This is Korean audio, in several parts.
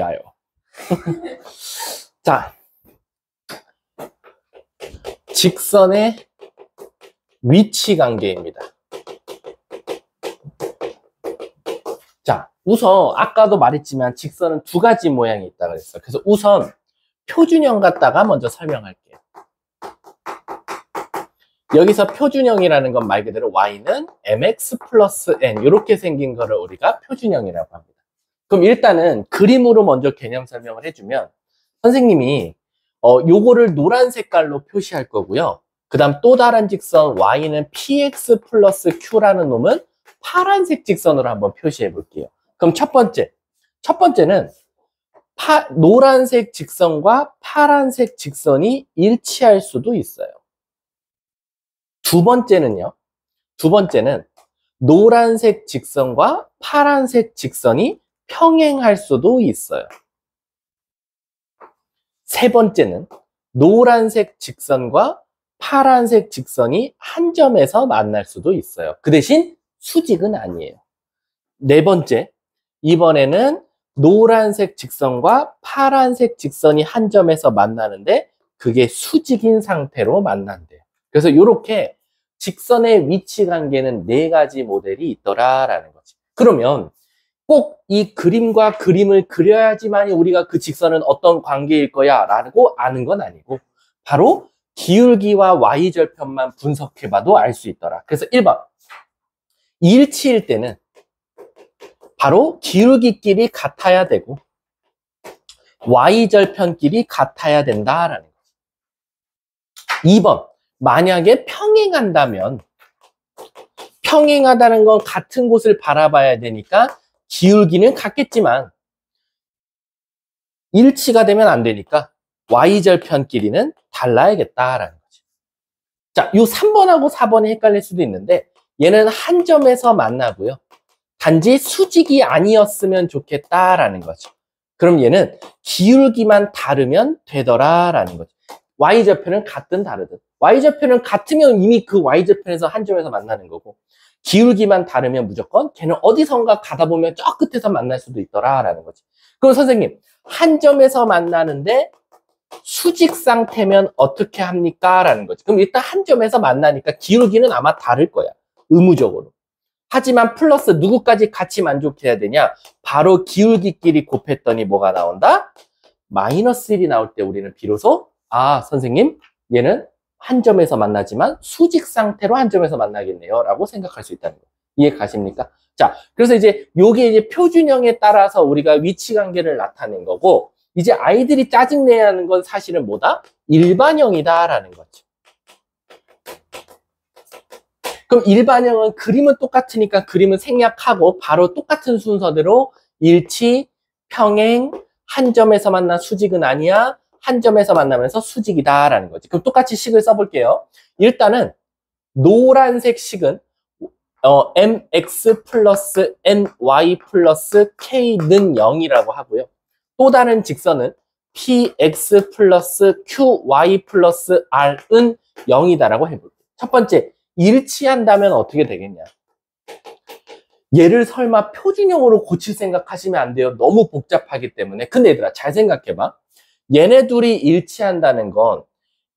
바뀌어요. 자, 직선의 위치 관계입니다. 자, 우선 아까도 말했지만 직선은 두 가지 모양이 있다고 했어요. 그래서 우선 표준형 갖다가 먼저 설명할게요. 여기서 표준형이라는 건 말 그대로 y는 mx 플러스 n 이렇게 생긴 거를 우리가 표준형이라고 합니다. 그럼 일단은 그림으로 먼저 개념 설명을 해주면 선생님이 요거를 노란 색깔로 표시할 거고요. 그 다음 또 다른 직선 y는 px 플러스 q라는 놈은 파란색 직선으로 한번 표시해 볼게요. 그럼 첫 번째는 노란색 직선과 파란색 직선이 일치할 수도 있어요. 두 번째는 노란색 직선과 파란색 직선이 평행할 수도 있어요. 세 번째는 노란색 직선과 파란색 직선이 한 점에서 만날 수도 있어요. 그 대신 수직은 아니에요. 네 번째, 이번에는 노란색 직선과 파란색 직선이 한 점에서 만나는데 그게 수직인 상태로 만난대요. 그래서 이렇게 직선의 위치 관계는 네 가지 모델이 있더라라는 거지. 그러면 꼭 이 그림과 그림을 그려야지만 우리가 그 직선은 어떤 관계일 거야 라고 아는 건 아니고 바로 기울기와 y절편만 분석해봐도 알 수 있더라. 그래서 1번 일치일 때는 바로 기울기끼리 같아야 되고 y절편끼리 같아야 된다라는 거죠. 2번 만약에 평행한다면 평행하다는 건 같은 곳을 바라봐야 되니까 기울기는 같겠지만 일치가 되면 안 되니까 y절편끼리는 달라야겠다라는 거죠. 자, 요 3번하고 4번이 헷갈릴 수도 있는데 얘는 한 점에서 만나고요. 단지 수직이 아니었으면 좋겠다라는 거죠. 그럼 얘는 기울기만 다르면 되더라라는 거죠. y절편은 같든 다르든. y절편은 같으면 이미 그 y절편에서 한 점에서 만나는 거고 기울기만 다르면 무조건 걔는 어디선가 가다 보면 저 끝에서 만날 수도 있더라라는 거지. 그럼 선생님 한 점에서 만나는데 수직 상태면 어떻게 합니까? 라는 거지. 그럼 일단 한 점에서 만나니까 기울기는 아마 다를 거야. 의무적으로. 하지만 플러스 누구까지 같이 만족해야 되냐? 바로 기울기끼리 곱했더니 뭐가 나온다? 마이너스 1이 나올 때 우리는 비로소 아 선생님 얘는 한 점에서 만나지만 수직 상태로 한 점에서 만나겠네요 라고 생각할 수 있다는 거예요. 이해 가십니까? 자, 그래서 이제 요게 이제 표준형에 따라서 우리가 위치 관계를 나타낸 거고 이제 아이들이 짜증내야 하는 건 사실은 뭐다? 일반형이다 라는 거죠. 그럼 일반형은 그림은 똑같으니까 그림은 생략하고 바로 똑같은 순서대로 일치, 평행, 한 점에서 만난 수직은 아니야. 한 점에서 만나면서 수직이다 라는 거지. 그럼 똑같이 식을 써볼게요. 일단은 노란색 식은 mx 플러스 ny 플러스 k는 0이라고 하고요. 또 다른 직선은 px 플러스 qy 플러스 r은 0이다라고 해볼게요. 첫 번째, 일치한다면 어떻게 되겠냐? 얘를 설마 표준형으로 고칠 생각하시면 안 돼요. 너무 복잡하기 때문에. 근데 얘들아 잘 생각해봐. 얘네 둘이 일치한다는 건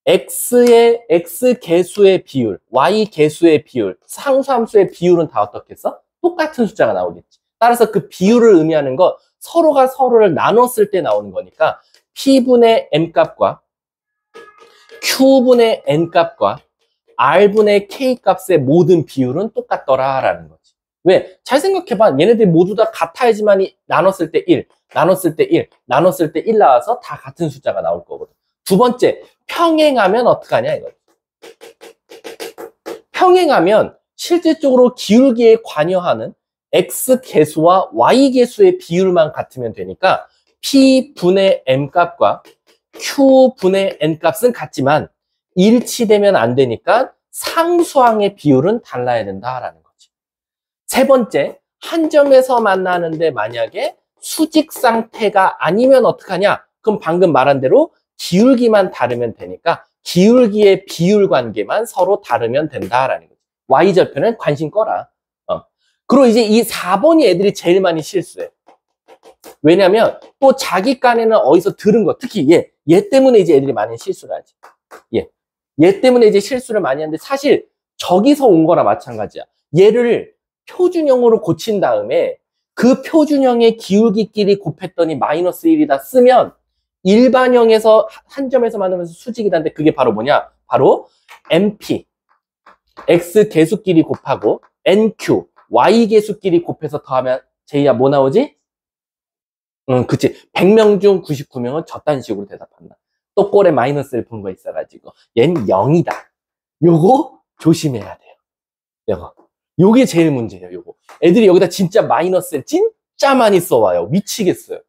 x의 x 개수의 비율, y 개수의 비율, 상수함수의 비율은 다 어떻겠어? 똑같은 숫자가 나오겠지. 따라서 그 비율을 의미하는 건 서로가 서로를 나눴을 때 나오는 거니까 p분의 m 값과 q분의 n 값과 r분의 k 값의 모든 비율은 똑같더라라는 거지. 왜? 잘 생각해봐. 얘네들이 모두 다 같아야지만 나눴을 때 1, 나눴을 때 1, 나눴을 때 1 나와서 다 같은 숫자가 나올 거거든. 두 번째, 평행하면 어떡하냐 이거지. 평행하면 실질적으로 기울기에 관여하는 x 개수와 y 개수의 비율만 같으면 되니까 p분의 m 값과 q분의 n 값은 같지만 일치되면 안 되니까 상수항의 비율은 달라야 된다라는 거지. 세 번째, 한 점에서 만나는데 만약에 수직 상태가 아니면 어떡하냐? 그럼 방금 말한 대로 기울기만 다르면 되니까 기울기의 비율 관계만 서로 다르면 된다라는 거지. y절편은 관심 꺼라. 그리고 이제 이 4번이 애들이 제일 많이 실수해. 왜냐면 또 자기 깐에는 어디서 들은 거, 특히 얘 때문에 이제 애들이 많이 실수를 하지. 얘 때문에 이제 실수를 많이 하는데 사실 저기서 온 거나 마찬가지야. 얘를 표준형으로 고친 다음에 그 표준형의 기울기끼리 곱했더니 마이너스 1이다 쓰면 일반형에서 한 점에서 만나면서 수직이다는데 그게 바로 뭐냐? 바로 NP, X 개수끼리 곱하고 NQ, Y 개수끼리 곱해서 더하면 제이야 뭐 나오지? 그치. 100명 중 99명은 저딴 식으로 대답한다. 또 꼴에 마이너스를 본 거 있어가지고 얘는 0이다. 요거 조심해야 돼요. 요거. 요게 제일 문제예요. 요거. 애들이 여기다 진짜 마이너스를 진짜 많이 써와요. 미치겠어요.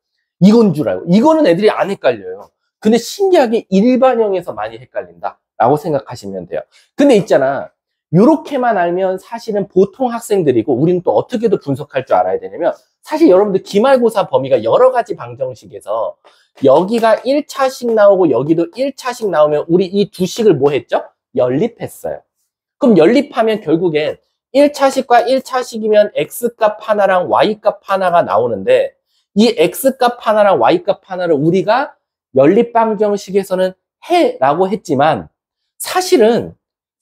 이건 줄 알고. 이거는 애들이 안 헷갈려요. 근데 신기하게 일반형에서 많이 헷갈린다 라고 생각하시면 돼요. 근데 있잖아. 요렇게만 알면 사실은 보통 학생들이고 우리는 또 어떻게도 분석할 줄 알아야 되냐면 사실 여러분들 기말고사 범위가 여러 가지 방정식에서 여기가 1차식 나오고 여기도 1차식 나오면 우리 이 두 식을 뭐 했죠? 연립했어요. 그럼 연립하면 결국엔 1차식과 1차식이면 X값 하나랑 Y값 하나가 나오는데 이 X값 하나랑 Y값 하나를 우리가 연립방정식에서는 해라고 했지만 사실은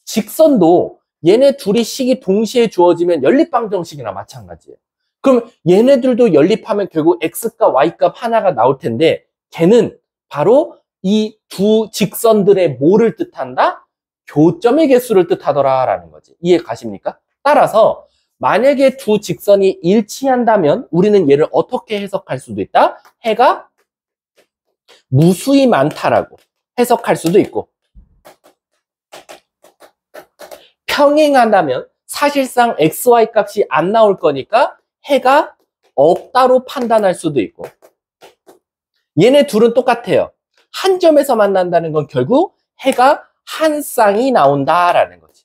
직선도 얘네 둘이 식이 동시에 주어지면 연립방정식이나 마찬가지예요. 그럼 얘네들도 연립하면 결국 X값, Y값 하나가 나올 텐데 걔는 바로 이 두 직선들의 뭐를 뜻한다? 교점의 개수를 뜻하더라라는 거지. 이해 가십니까? 따라서 만약에 두 직선이 일치한다면 우리는 얘를 어떻게 해석할 수도 있다? 해가 무수히 많다라고 해석할 수도 있고 평행한다면 사실상 XY 값이 안 나올 거니까 해가 없다로 판단할 수도 있고 얘네 둘은 똑같아요. 한 점에서 만난다는 건 결국 해가 한 쌍이 나온다라는 거지.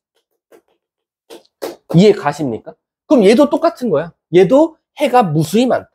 이해 가십니까? 그럼 얘도 똑같은 거야. 얘도 해가 무수히 많다.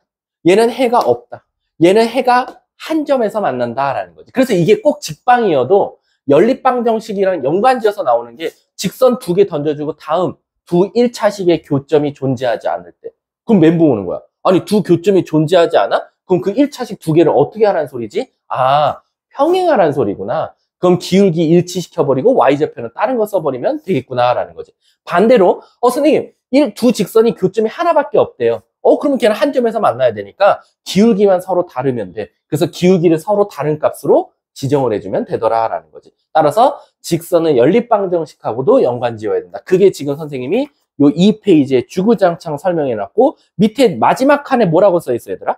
얘는 해가 없다. 얘는 해가 한 점에서 만난다라는 거지. 그래서 이게 꼭 직방이어도 연립방정식이랑 연관지어서 나오는 게 직선 두 개 던져주고 다음 두 1차식의 교점이 존재하지 않을 때. 그럼 멘붕 오는 거야. 아니 두 교점이 존재하지 않아? 그럼 그 1차식 두 개를 어떻게 하라는 소리지? 아, 평행하라는 소리구나. 그럼 기울기 일치시켜버리고 Y좌표는 다른 거 써버리면 되겠구나라는 거지. 반대로 선생님 두 직선이 교점이 하나밖에 없대요. 그러면 걔는 한 점에서 만나야 되니까 기울기만 서로 다르면 돼. 그래서 기울기를 서로 다른 값으로 지정을 해주면 되더라라는 거지. 따라서 직선은 연립방정식하고도 연관지어야 된다. 그게 지금 선생님이 요 2페이지에 주구장창 설명해놨고 밑에 마지막 칸에 뭐라고 써있어요 얘들아?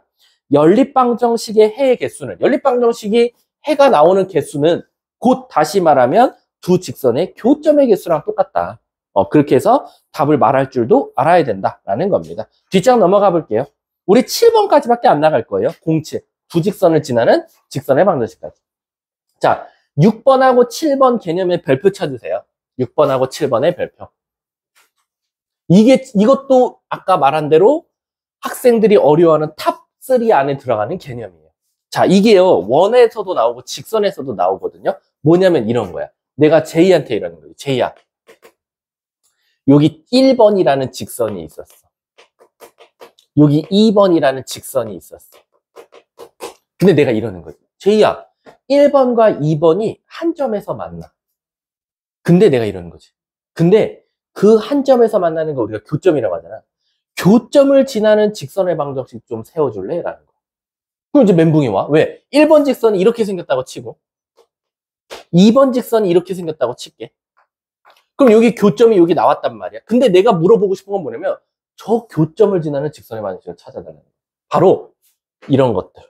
연립방정식의 해의 개수는 연립방정식이 해가 나오는 개수는 곧 다시 말하면 두 직선의 교점의 개수랑 똑같다. 그렇게 해서 답을 말할 줄도 알아야 된다라는 겁니다. 뒷장 넘어가 볼게요. 우리 7번까지밖에 안 나갈 거예요. 07. 두 직선을 지나는 직선의 방정식까지. 자, 6번하고 7번 개념의 별표 쳐주세요. 6번하고 7번의 별표. 이것도 아까 말한 대로 학생들이 어려워하는 탑3 안에 들어가는 개념이에요. 자, 이게요, 원에서도 나오고 직선에서도 나오거든요. 뭐냐면 이런 거야. 내가 제이한테 이러는 거예요. 제이야. 여기 1번이라는 직선이 있었어. 여기 2번이라는 직선이 있었어. 근데 내가 이러는 거지. 제이야, 1번과 2번이 한 점에서 만나. 근데 내가 이러는 거지. 근데 그 한 점에서 만나는 거 우리가 교점이라고 하잖아. 교점을 지나는 직선의 방정식 좀 세워줄래? 라는 거. 그럼 이제 멘붕이 와. 왜? 1번 직선이 이렇게 생겼다고 치고 2번 직선이 이렇게 생겼다고 칠게. 그럼 여기 교점이 여기 나왔단 말이야. 근데 내가 물어보고 싶은 건 뭐냐면 저 교점을 지나는 직선의 방정식을 찾아달라는 거야. 바로 이런 것들.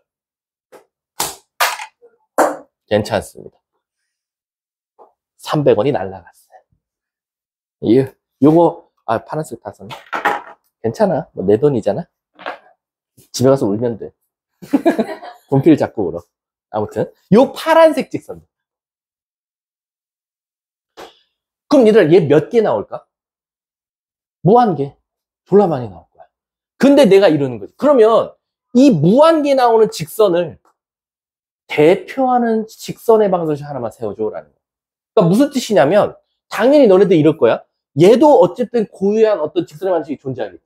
괜찮습니다. 300원이 날라갔어요. 요거 파란색 다 썼네. 괜찮아. 뭐 내 돈이잖아. 집에 가서 울면 돼. 분필 잡고 울어. 아무튼 요 파란색 직선들. 그럼 얘들 얘 몇 개 나올까? 무한개. 졸라 많이 나올 거야. 근데 내가 이러는 거지. 그러면 이 무한개 나오는 직선을 대표하는 직선의 방정식 하나만 세워줘라는 거야. 그러니까 무슨 뜻이냐면 당연히 너네들 이럴 거야. 얘도 어쨌든 고유한 어떤 직선의 방정식이 존재하겠지.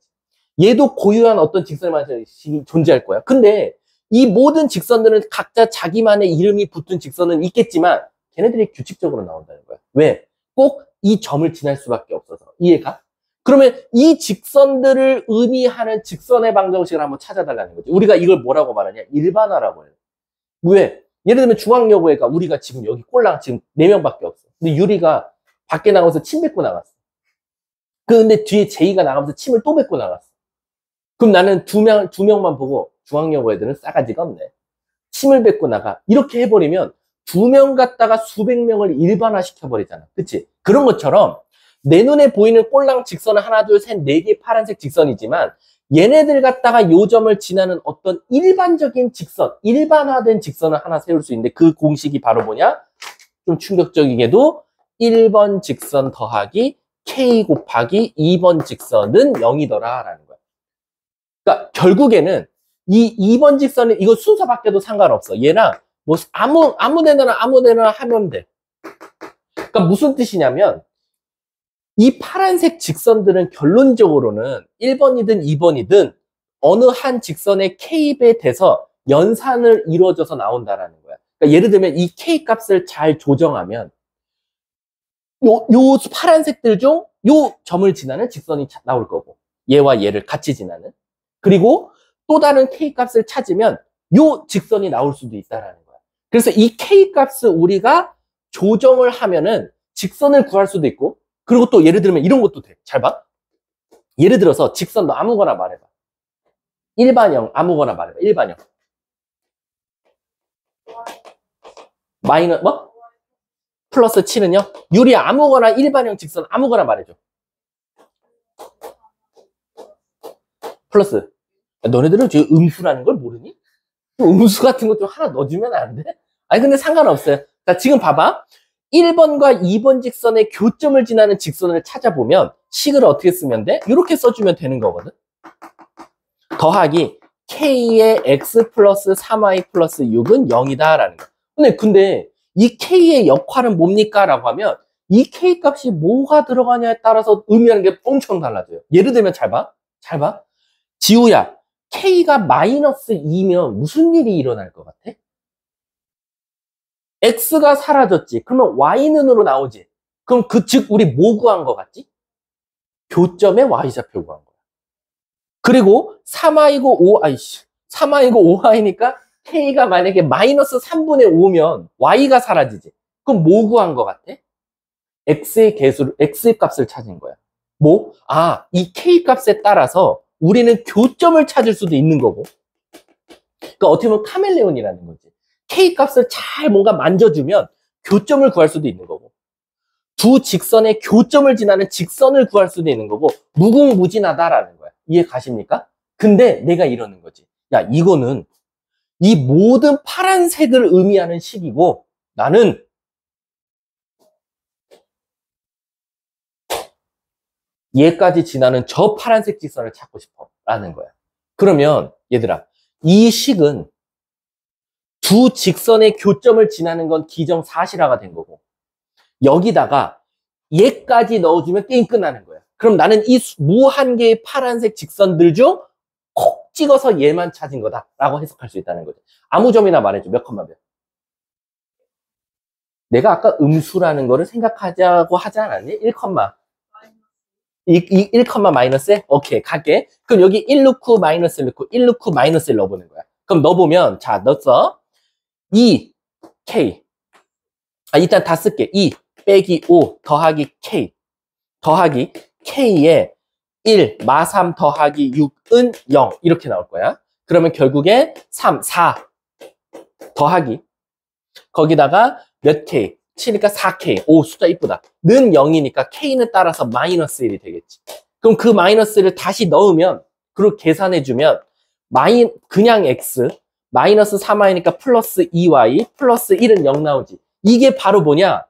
얘도 고유한 어떤 직선의 존재할 거야. 근데 이 모든 직선들은 각자 자기만의 이름이 붙은 직선은 있겠지만 걔네들이 규칙적으로 나온다는 거야. 왜? 꼭 이 점을 지날 수밖에 없어서. 이해가? 그러면 이 직선들을 의미하는 직선의 방정식을 한번 찾아달라는 거지. 우리가 이걸 뭐라고 말하냐? 일반화라고 해요. 왜? 예를 들면 중앙여고애가 우리가 지금 여기 꼴랑 지금 4명밖에 없어. 근데 유리가 밖에 나가서 침 뱉고 나갔어. 근데 뒤에 제이가 나가면서 침을 또 뱉고 나갔어. 그럼 나는 두 명만 보고 중앙여고 애들은 싸가지가 없네. 침을 뱉고 나가. 이렇게 해버리면 2명 갖다가 수백 명을 일반화 시켜버리잖아. 그치? 그런 것처럼 내 눈에 보이는 꼴랑 직선은 하나, 둘, 셋, 4개 파란색 직선이지만 얘네들 갖다가 요점을 지나는 어떤 일반적인 직선, 일반화된 직선을 하나 세울 수 있는데 그 공식이 바로 뭐냐? 좀 충격적이게도 1번 직선 더하기 K 곱하기 2번 직선은 0이더라 라는 거야. 그러니까 결국에는 이 2번 직선은 이거 순서 바뀌어도 상관없어. 얘랑 뭐 아무 데나 하면 돼. 그러니까 무슨 뜻이냐면 이 파란색 직선들은 결론적으로는 1번이든 2번이든 어느 한 직선의 K에 대해서 연산을 이루어져서 나온다라는 거야. 그러니까 예를 들면 이 K 값을 잘 조정하면 요 파란색들 중 요 점을 지나는 직선이 나올 거고 얘와 얘를 같이 지나는 그리고 또 다른 K 값을 찾으면 요 직선이 나올 수도 있다라는 거야. 그래서 이 K 값을 우리가 조정을 하면은 직선을 구할 수도 있고 그리고 또 예를 들면 이런 것도 돼. 잘 봐. 예를 들어서 직선 너 아무거나 말해봐. 일반형 아무거나 말해봐. 일반형. 마이너스 뭐? 플러스 7은요? 유리 아무거나 일반형 직선 아무거나 말해줘. 플러스. 너네들은 지금 음수라는 걸 모르니? 음수 같은 거 좀 하나 넣어주면 안 돼? 아니 근데 상관없어요. 자 지금 봐봐. 1번과 2번 직선의 교점을 지나는 직선을 찾아보면 식을 어떻게 쓰면 돼? 이렇게 써주면 되는 거거든. 더하기 K의 X 플러스 3Y 플러스 6은 0이다 라는 거. 근데 이 K의 역할은 뭡니까? 라고 하면 이 K 값이 뭐가 들어가냐에 따라서 의미하는 게 엄청 달라져요. 예를 들면 잘 봐. 잘 봐. 지우야, K가 마이너스 2면 무슨 일이 일어날 것 같아? X가 사라졌지. 그러면 Y는으로 나오지. 그럼 즉 우리 뭐 구한 것 같지? 교점의 Y좌표 구한 거야. 그리고 3I고 5I니까 K가 만약에 마이너스 3분의 5면 Y가 사라지지. 그럼 뭐 구한 것 같아? X의 값을 찾은 거야. 뭐? 이 K 값에 따라서 우리는 교점을 찾을 수도 있는 거고. 그러니까 어떻게 보면 카멜레온이라는 거지. K 값을 잘 뭔가 만져주면 교점을 구할 수도 있는 거고. 두 직선의 교점을 지나는 직선을 구할 수도 있는 거고. 무궁무진하다라는 거야. 이해 가십니까? 근데 내가 이러는 거지. 야, 이거는 이 모든 파란색을 의미하는 식이고 나는 얘까지 지나는 저 파란색 직선을 찾고 싶어 라는 거야. 그러면 얘들아 이 식은 두 직선의 교점을 지나는 건 기정사실화가 된 거고 여기다가 얘까지 넣어주면 게임 끝나는 거야. 그럼 나는 이 무한 개의 파란색 직선들 중 콕 찍어서 얘만 찾은 거다 라고 해석할 수 있다는 거죠. 아무 점이나 말해줘. 몇 컴마 몇. 내가 아까 음수라는 거를 생각하자고 하지 않았니? 1 컴마 1 컴마 마이너스? 오케이 갈게. 그럼 여기 1 넣고 마이너스 넣고 1 넣고 마이너스를 넣어보는 거야. 그럼 넣어보면 자 넣었어. 2 K 일단 다 쓸게. 2 빼기 5 더하기 K 더하기 K에 1 마3 더하기 6은 0 이렇게 나올 거야. 그러면 결국에 3 4 더하기 거기다가 몇 K 7이니까 4K 오 숫자 이쁘다. 는 0이니까 K는 따라서 마이너스 1이 되겠지. 그럼 그 마이너스를 다시 넣으면 그리고 계산해주면 그냥 X 마이너스 3Y니까 플러스 2Y 플러스 1은 0 나오지. 이게 바로 뭐냐?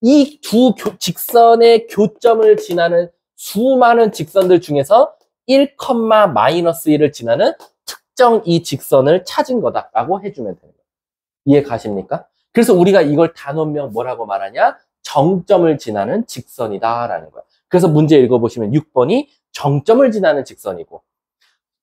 이 두 직선의 교점을 지나는 수많은 직선들 중에서 1, 마이너스 1을 지나는 특정 이 직선을 찾은 거다라고 해주면 되는 거예요. 이해 가십니까? 그래서 우리가 이걸 단원명 뭐라고 말하냐? 정점을 지나는 직선이다라는 거야. 그래서 문제 읽어보시면 6번이 정점을 지나는 직선이고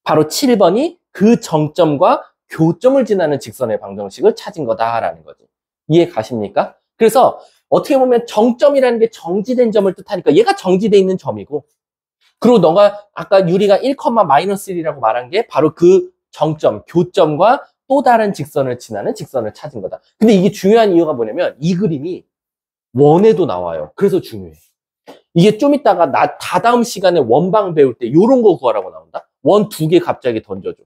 바로 7번이 그 정점과 교점을 지나는 직선의 방정식을 찾은 거다라는 거지. 이해 가십니까? 그래서 어떻게 보면 정점이라는 게 정지된 점을 뜻하니까 얘가 정지돼 있는 점이고, 그리고 너가 아까 유리가 1,-1이라고 말한 게 바로 그 정점, 교점과 또 다른 직선을 지나는 직선을 찾은 거다. 근데 이게 중요한 이유가 뭐냐면 이 그림이 원에도 나와요. 그래서 중요해. 이게 좀 이따가 다다음 시간에 원방 배울 때 이런 거 구하라고 나온다. 원 2개 갑자기 던져줘.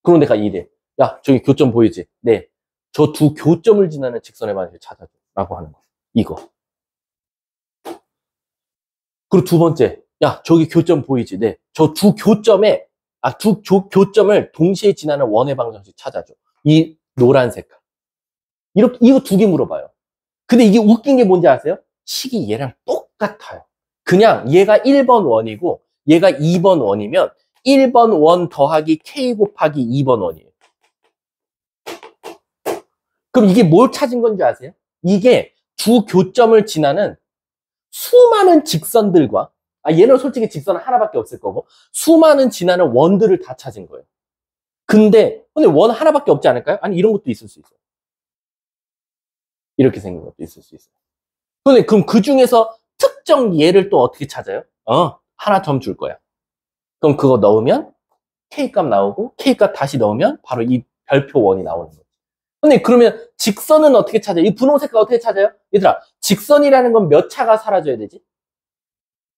그럼 내가 이래. 야, 저기 교점 보이지? 네. 저 두 교점을 지나는 직선의 방식을 찾아줘. 라고 하는 거. 이거. 그리고 두 번째. 야, 저기 교점 보이지? 네. 저 두 교점에, 교점을 동시에 지나는 원의 방정식 찾아줘. 이 노란 색깔. 이렇게, 이거 2개 물어봐요. 근데 이게 웃긴 게 뭔지 아세요? 식이 얘랑 똑같아요. 그냥 얘가 1번 원이고 얘가 2번 원이면 1번 원 더하기 K 곱하기 2번 원이에요. 그럼 이게 뭘 찾은 건지 아세요? 이게 두 교점을 지나는 수많은 직선들과, 얘는 솔직히 직선 하나밖에 없을 거고, 수많은 지나는 원들을 다 찾은 거예요. 근데 원 하나밖에 없지 않을까요? 아니, 이런 것도 있을 수 있어요. 이렇게 생긴 것도 있을 수 있어요. 근데 그럼 그 중에서 특정 얘를 또 어떻게 찾아요? 하나 점 줄 거야. 그럼 그거 넣으면 K값 나오고, K값 다시 넣으면 바로 이 별표 원이 나오는 거예요. 근데 그러면 직선은 어떻게 찾아요? 이 분홍 색깔 어떻게 찾아요? 얘들아, 직선이라는 건 몇 차가 사라져야 되지?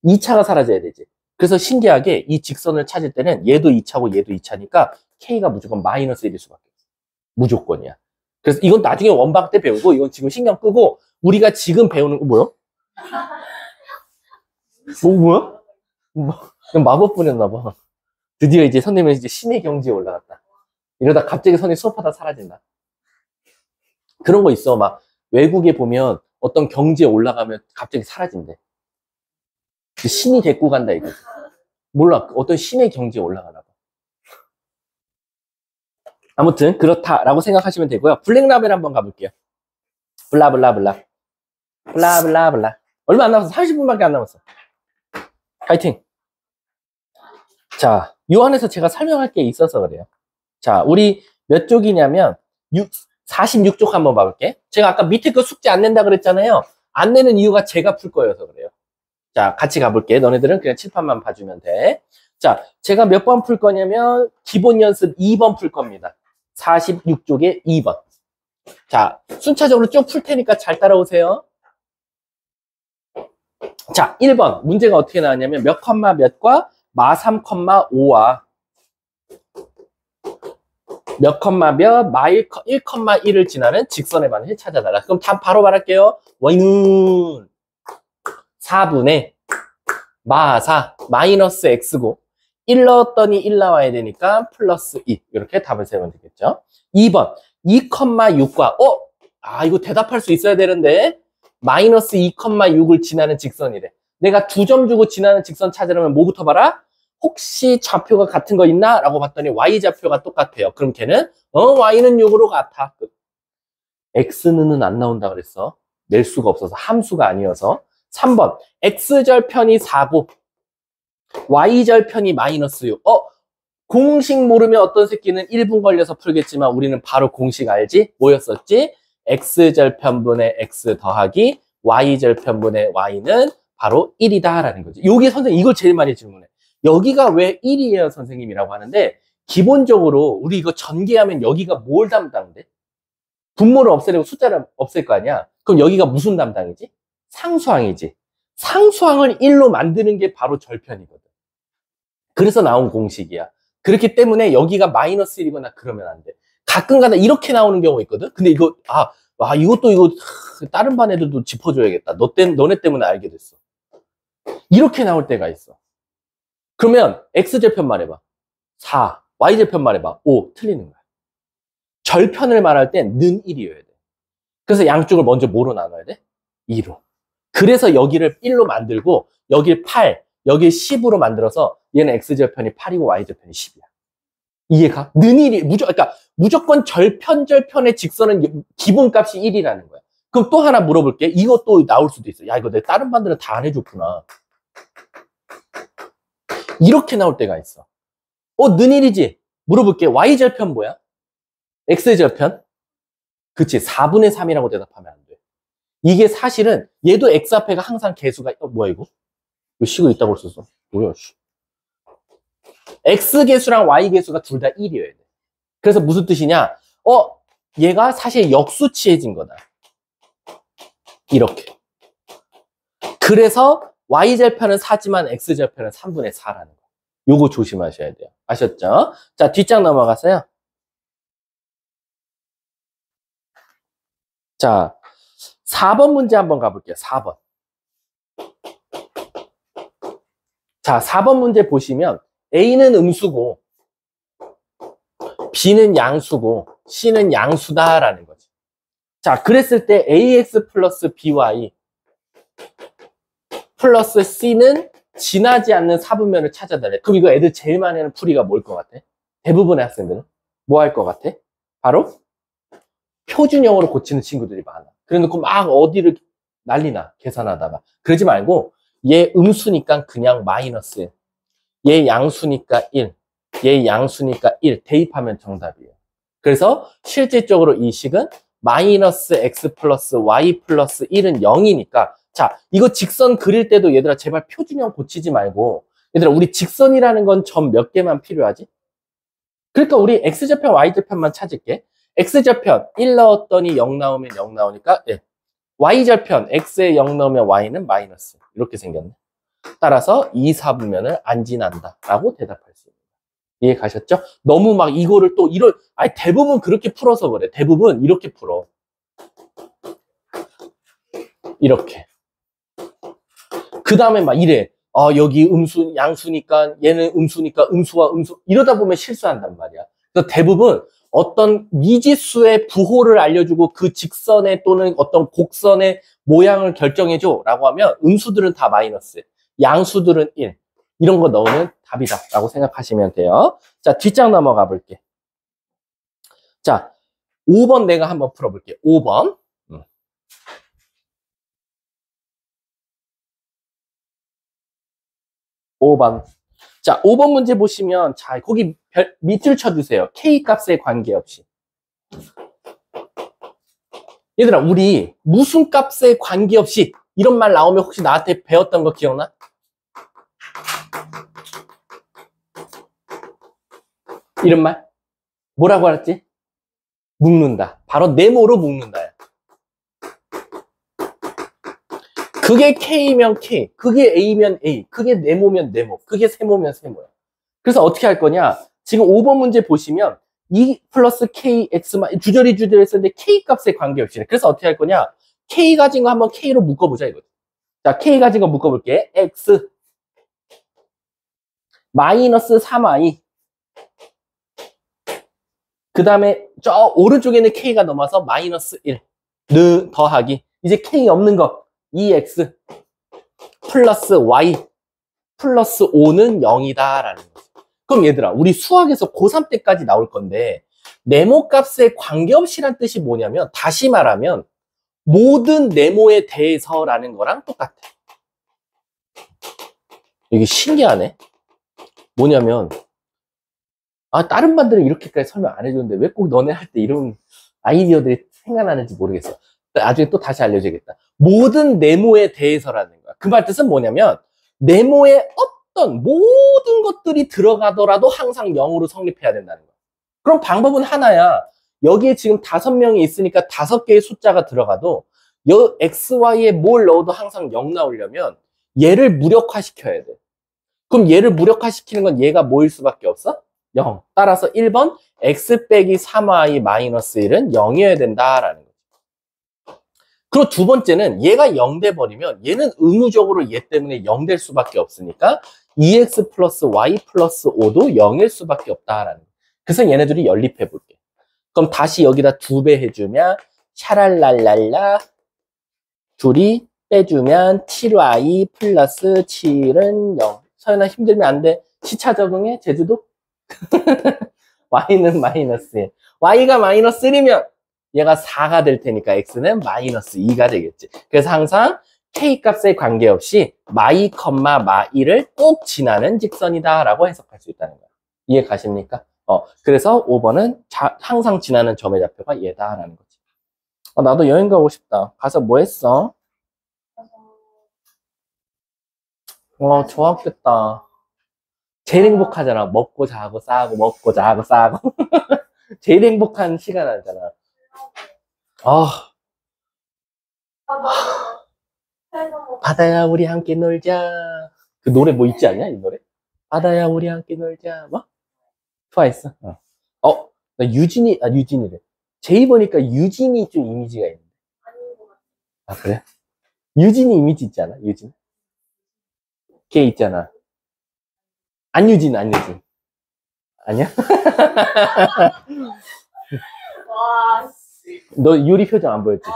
2차가 사라져야 되지. 그래서 신기하게 이 직선을 찾을 때는 얘도 2차고 얘도 2차니까 K가 무조건 -1일 수밖에 없어. 무조건이야. 그래서 이건 나중에 원방 때 배우고, 이건 지금 신경 끄고, 우리가 지금 배우는 거 뭐야? 뭐야? 마법 부렸나 봐. 드디어 이제 선생님은 이제 신의 경지에 올라갔다. 이러다 갑자기 선생님 수업하다 사라진다. 그런 거 있어. 막 외국에 보면 어떤 경지에 올라가면 갑자기 사라진대. 신이 데리고 간다 이거지. 몰라. 어떤 신의 경지에 올라가나 봐. 아무튼 그렇다라고 생각하시면 되고요. 블랙라벨 한번 가볼게요. 블라블라블라. 블라블라블라. 얼마 안 남았어. 30분밖에 안 남았어. 파이팅. 자, 요 안에서 제가 설명할 게 있어서 그래요. 자, 우리 몇 쪽이냐면 46쪽 한번 봐볼게. 제가 아까 밑에 거 숙제 안 낸다 그랬잖아요. 안 내는 이유가 제가 풀 거여서 그래요. 자, 같이 가볼게. 너네들은 그냥 칠판만 봐주면 돼. 자, 제가 몇 번 풀 거냐면 기본 연습 2번 풀 겁니다. 46쪽에 2번. 자, 순차적으로 쭉 풀 테니까 잘 따라오세요. 자, 1번 문제가 어떻게 나왔냐면 몇 컴마 몇과 마3, 5와 몇 컴마 몇, 마1, 1,1을 지나는 직선의 반을 찾아달라. 그럼 답 바로 말할게요. y는 4분의 마4 마이너스 x고 1 넣었더니 1 나와야 되니까 플러스 2 이렇게 답을 세우면 되겠죠. 2번 2,6과 이거 대답할 수 있어야 되는데 마이너스 2,6을 지나는 직선이래. 내가 2점 주고 지나는 직선 찾으려면 뭐부터 봐라? 혹시 좌표가 같은 거 있나? 라고 봤더니 y좌표가 똑같아요. 그럼 걔는 y는 6으로 같아. x는 안 나온다 그랬어. 낼 수가 없어서 함수가 아니어서. 3번 x절편이 4고 y절편이 마이너스 6. 공식 모르면 어떤 새끼는 1분 걸려서 풀겠지만 우리는 바로 공식 알지? 뭐였었지? x절편분의 x 더하기 y절편분의 y는 바로 1이다 라는 거지. 여기 선생님 이걸 제일 많이 질문해. 여기가 왜 1이에요 선생님이라고 하는데, 기본적으로 우리 이거 전개하면 여기가 뭘 담당돼? 분모를 없애려고 숫자를 없앨 거 아니야? 그럼 여기가 무슨 담당이지? 상수항이지. 상수항을 1로 만드는 게 바로 절편이거든. 그래서 나온 공식이야. 그렇기 때문에 여기가 마이너스 1이거나 그러면 안 돼. 가끔가다 이렇게 나오는 경우 있거든. 근데 이거 이것도 다른 반 애들도 짚어줘야겠다. 너네 때문에 알게 됐어. 이렇게 나올 때가 있어. 그러면 x절편 말해봐. 4. y절편 말해봐. 5. 틀리는 거야. 절편을 말할 땐 는 1이어야 돼. 그래서 양쪽을 먼저 뭐로 나눠야 돼? 2로. 그래서 여기를 1로 만들고 여길 8, 여길 10으로 만들어서 얘는 x절편이 8이고 y절편이 10이야. 이해가? 는 1이 그러니까 무조건 절편의 직선은 기본값이 1이라는 거야. 그럼 또 하나 물어볼게. 이것도 나올 수도 있어. 야, 이거 내 다른 반들은 다 안 해줬구나. 이렇게 나올 때가 있어. 는일이지? 물어볼게. y절편 뭐야? x절편? 그치, 4분의 3이라고 대답하면 안 돼. 이게 사실은 얘도 x 앞에가 항상 개수가 뭐야 이거? 이거 식을 있다고 썼어. 뭐야 씨. x 개수랑 y 개수가 둘 다 1이어야 돼. 그래서 무슨 뜻이냐? 얘가 사실 역수치해진 거다. 이렇게. 그래서 y절편은 4지만 x절편은 3분의 4라는 거. 요거 조심하셔야 돼요. 아셨죠? 자, 뒷장 넘어가세요. 자, 4번 문제 한번 가볼게요. 4번. 자, 4번 문제 보시면 A는 음수고 B는 양수고 C는 양수다라는 거지. 자, 그랬을 때 AX 플러스 BY 플러스 C는 지나지 않는 사분면을 찾아달래. 그럼 이거 애들 제일 많이 하는 풀이가 뭘 것 같아? 대부분의 학생들은 뭐 할 것 같아? 바로 표준형으로 고치는 친구들이 많아. 그래놓고 막 어디를 난리나 계산하다가. 그러지 말고 얘 음수니까 그냥 마이너스 1, 얘 양수니까 1, 얘 양수니까 1 대입하면 정답이에요. 그래서 실질적으로 이 식은 마이너스 x 플러스 y 플러스 1은 0이니까 자, 이거 직선 그릴 때도 얘들아 제발 표준형 고치지 말고 얘들아 우리 직선이라는 건 점 몇 개만 필요하지? 그러니까 우리 x좌편 y좌편만 찾을게. x좌편 1 넣었더니 0 나오면 0 나오니까 1. y좌편 x에 0 넣으면 y는 마이너스. 이렇게 생겼네. 따라서 이 사분면을 안 지난다 라고 대답할 수 있습니다. 이해 가셨죠? 너무 막 이거를 또 아니 대부분 그렇게 풀어서 그래. 대부분 이렇게 풀어. 이렇게. 그 다음에 막 이래. 여기 양수니까 얘는 음수니까 음수와 음수 이러다 보면 실수한단 말이야. 그래서 대부분 어떤 미지수의 부호를 알려주고 그 직선의 또는 어떤 곡선의 모양을 결정해줘 라고 하면 음수들은 다 마이너스, 양수들은 1 이런 거 넣으면 답이다 라고 생각하시면 돼요. 자, 뒷장 넘어가 볼게. 자, 5번 내가 한번 풀어볼게. 5번. 5번. 자, 5번 문제 보시면, 자, 거기 밑줄 쳐주세요. K 값에 관계없이. 얘들아, 우리 무슨 값에 관계없이 이런 말 나오면 혹시 나한테 배웠던 거 기억나? 이런 말? 뭐라고 알았지? 묶는다. 바로 네모로 묶는다야. 그게 K면 K, 그게 A면 A, 그게 네모면 네모, 그게 세모면 세모야. 그래서 어떻게 할 거냐? 지금 5번 문제 보시면 2 플러스 KX만 주저리 했었는데 K 값에 관계없이. 그래서 어떻게 할 거냐? K 가진 거 한번 K로 묶어보자 이거지. 자, K 가진 거 묶어볼게. X 마이너스 3Y 그 다음에 저 오른쪽에는 K가 넘어서 마이너스 1 더하기 이제 K 없는 거 2X 플러스 Y 플러스 5는 0이다 라는 거죠. 그럼 얘들아 우리 수학에서 고3 때까지 나올 건데 네모 값에 관계없이란 뜻이 뭐냐면 다시 말하면 모든 네모에 대해서라는 거랑 똑같아. 이게 신기하네. 뭐냐면 다른 반들은 이렇게까지 설명 안 해줬는데 왜 꼭 너네 할 때 이런 아이디어들이 생각나는지 모르겠어. 나중에 또 다시 알려줘야겠다. 모든 네모에 대해서라는 거야. 그 말 뜻은 뭐냐면 네모에 어떤 모든 것들이 들어가더라도 항상 0으로 성립해야 된다는 거야. 그럼 방법은 하나야. 여기에 지금 5명이 있으니까 5개의 숫자가 들어가도 XY에 뭘 넣어도 항상 0 나오려면 얘를 무력화시켜야 돼. 그럼 얘를 무력화시키는 건 얘가 뭐일 수밖에 없어? 0. 따라서 1번 x 빼기 3y 마이너스 1은 0이어야 된다라는 거죠. 그리고 두 번째는 얘가 0 돼버리면 얘는 의무적으로 얘 때문에 0 될 수밖에 없으니까 2x 플러스 y 플러스 5도 0일 수밖에 없다라는 거죠. 그래서 얘네들이 연립해 볼게. 그럼 다시 여기다 2배 해주면 샤랄랄랄라 둘이 빼주면 7y 플러스 7은 0. 서연아 힘들면 안 돼. 시차 적응해 제주도? y는 마이너스 1. y가 마이너스 1이면 얘가 4가 될 테니까 x는 마이너스 2가 되겠지. 그래서 항상 k 값에 관계없이 마이, 마이를 꼭 지나는 직선이다 라고 해석할 수 있다는 거야. 이해 가십니까? 그래서 5번은 항상 지나는 점의 좌표가 얘다라는 거지. 나도 여행 가고 싶다. 가서 뭐 했어? 좋았겠다. 제일 행복하잖아. 먹고 자고 싸고 먹고 자고 싸고. 제일 행복한 시간 알잖아. 아, 바다야 우리 함께 놀자. 그 노래 뭐 있지 않냐? 이 노래? 바다야 우리 함께 놀자. 뭐? 트와이스. 나 유진이래. 제이 보니까 유진이 좀 이미지가 있는데. 아, 그래? 유진이 이미지 있지 않아? 유진. 걔 있잖아. 안유진. 아니야? 와, 씨. 너 유리 표정 안 보였지?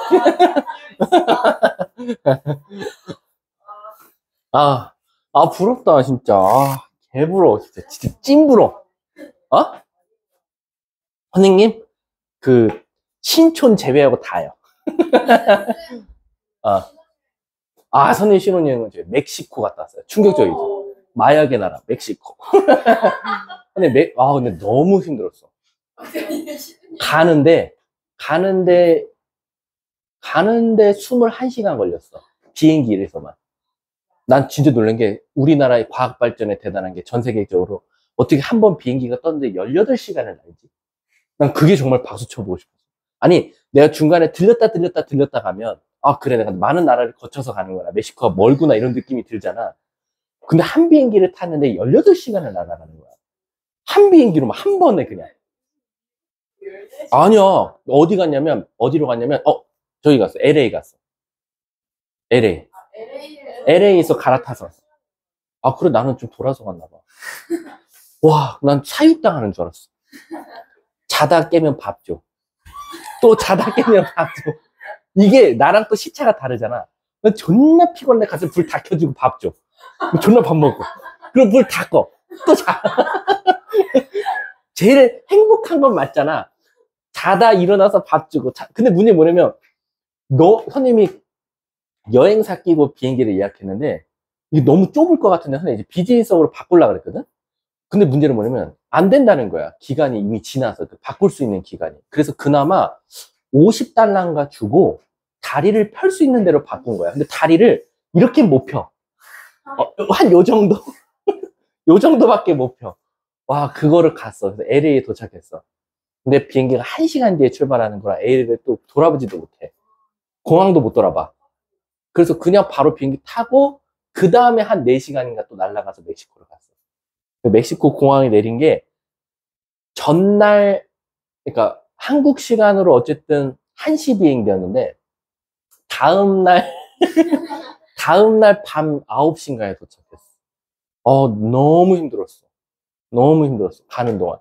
부럽다, 진짜. 개부러워, 진짜. 진짜 찐부러워. 선생님? 신촌 제외하고 다요. 선생님 신혼여행은 저희 멕시코 갔다 왔어요. 충격적이죠. 마약의 나라, 멕시코. 근데 너무 힘들었어. 가는데 21시간 걸렸어. 비행기에서만. 난 진짜 놀란 게 우리나라의 과학 발전에 대단한 게 전 세계적으로 어떻게 한 번 비행기가 떴는데 18시간을 날지. 난 그게 정말 박수 쳐보고 싶었어. 아니, 내가 중간에 들렸다 가면, 그래, 내가 많은 나라를 거쳐서 가는 거라. 멕시코가 멀구나, 이런 느낌이 들잖아. 근데 한 비행기를 탔는데 18시간을 날아가는 거야. 한 비행기로만 한 번에 그냥. 아니야. 어디로 갔냐면, 저기 갔어. LA 갔어. LA에서 갈아타서. 그래, 나는 좀 돌아서 갔나 봐. 와, 난 사육당하는 줄 알았어. 자다 깨면 밥 줘. 또 자다 깨면 밥 줘. 이게 나랑 또 시차가 다르잖아. 난 존나 피곤해. 가서 불 다 켜주고 밥 줘. 존나 밥 먹고. 그럼 불 다 꺼. 또 자. 제일 행복한 건 맞잖아. 자다 일어나서 밥 주고. 근데 문제 뭐냐면, 선생님이 여행사 끼고 비행기를 예약했는데, 이게 너무 좁을 것 같은데, 선생님 이제 비즈니스석으로 바꾸려고 그랬거든? 근데 문제는 뭐냐면, 안 된다는 거야. 기간이 이미 지나서, 바꿀 수 있는 기간이. 그래서 그나마 50달러인가 주고, 다리를 펼 수 있는 대로 바꾼 거야. 근데 다리를 이렇게 못 펴. 한 요 정도? 요 정도밖에 못 펴. 와, 그거를 갔어. 그래서 LA에 도착했어. 근데 비행기가 1시간 뒤에 출발하는 거라 LA를 또 돌아보지도 못해. 공항도 못 돌아봐. 그래서 그냥 바로 비행기 타고 그 다음에 한 4시간인가 또 날아가서 멕시코로 갔어. 멕시코 공항에 내린 게 전날, 그러니까 한국 시간으로 어쨌든 1시 비행기였는데 다음날 밤 9시인가에 도착했어. 너무 힘들었어. 가는 동안.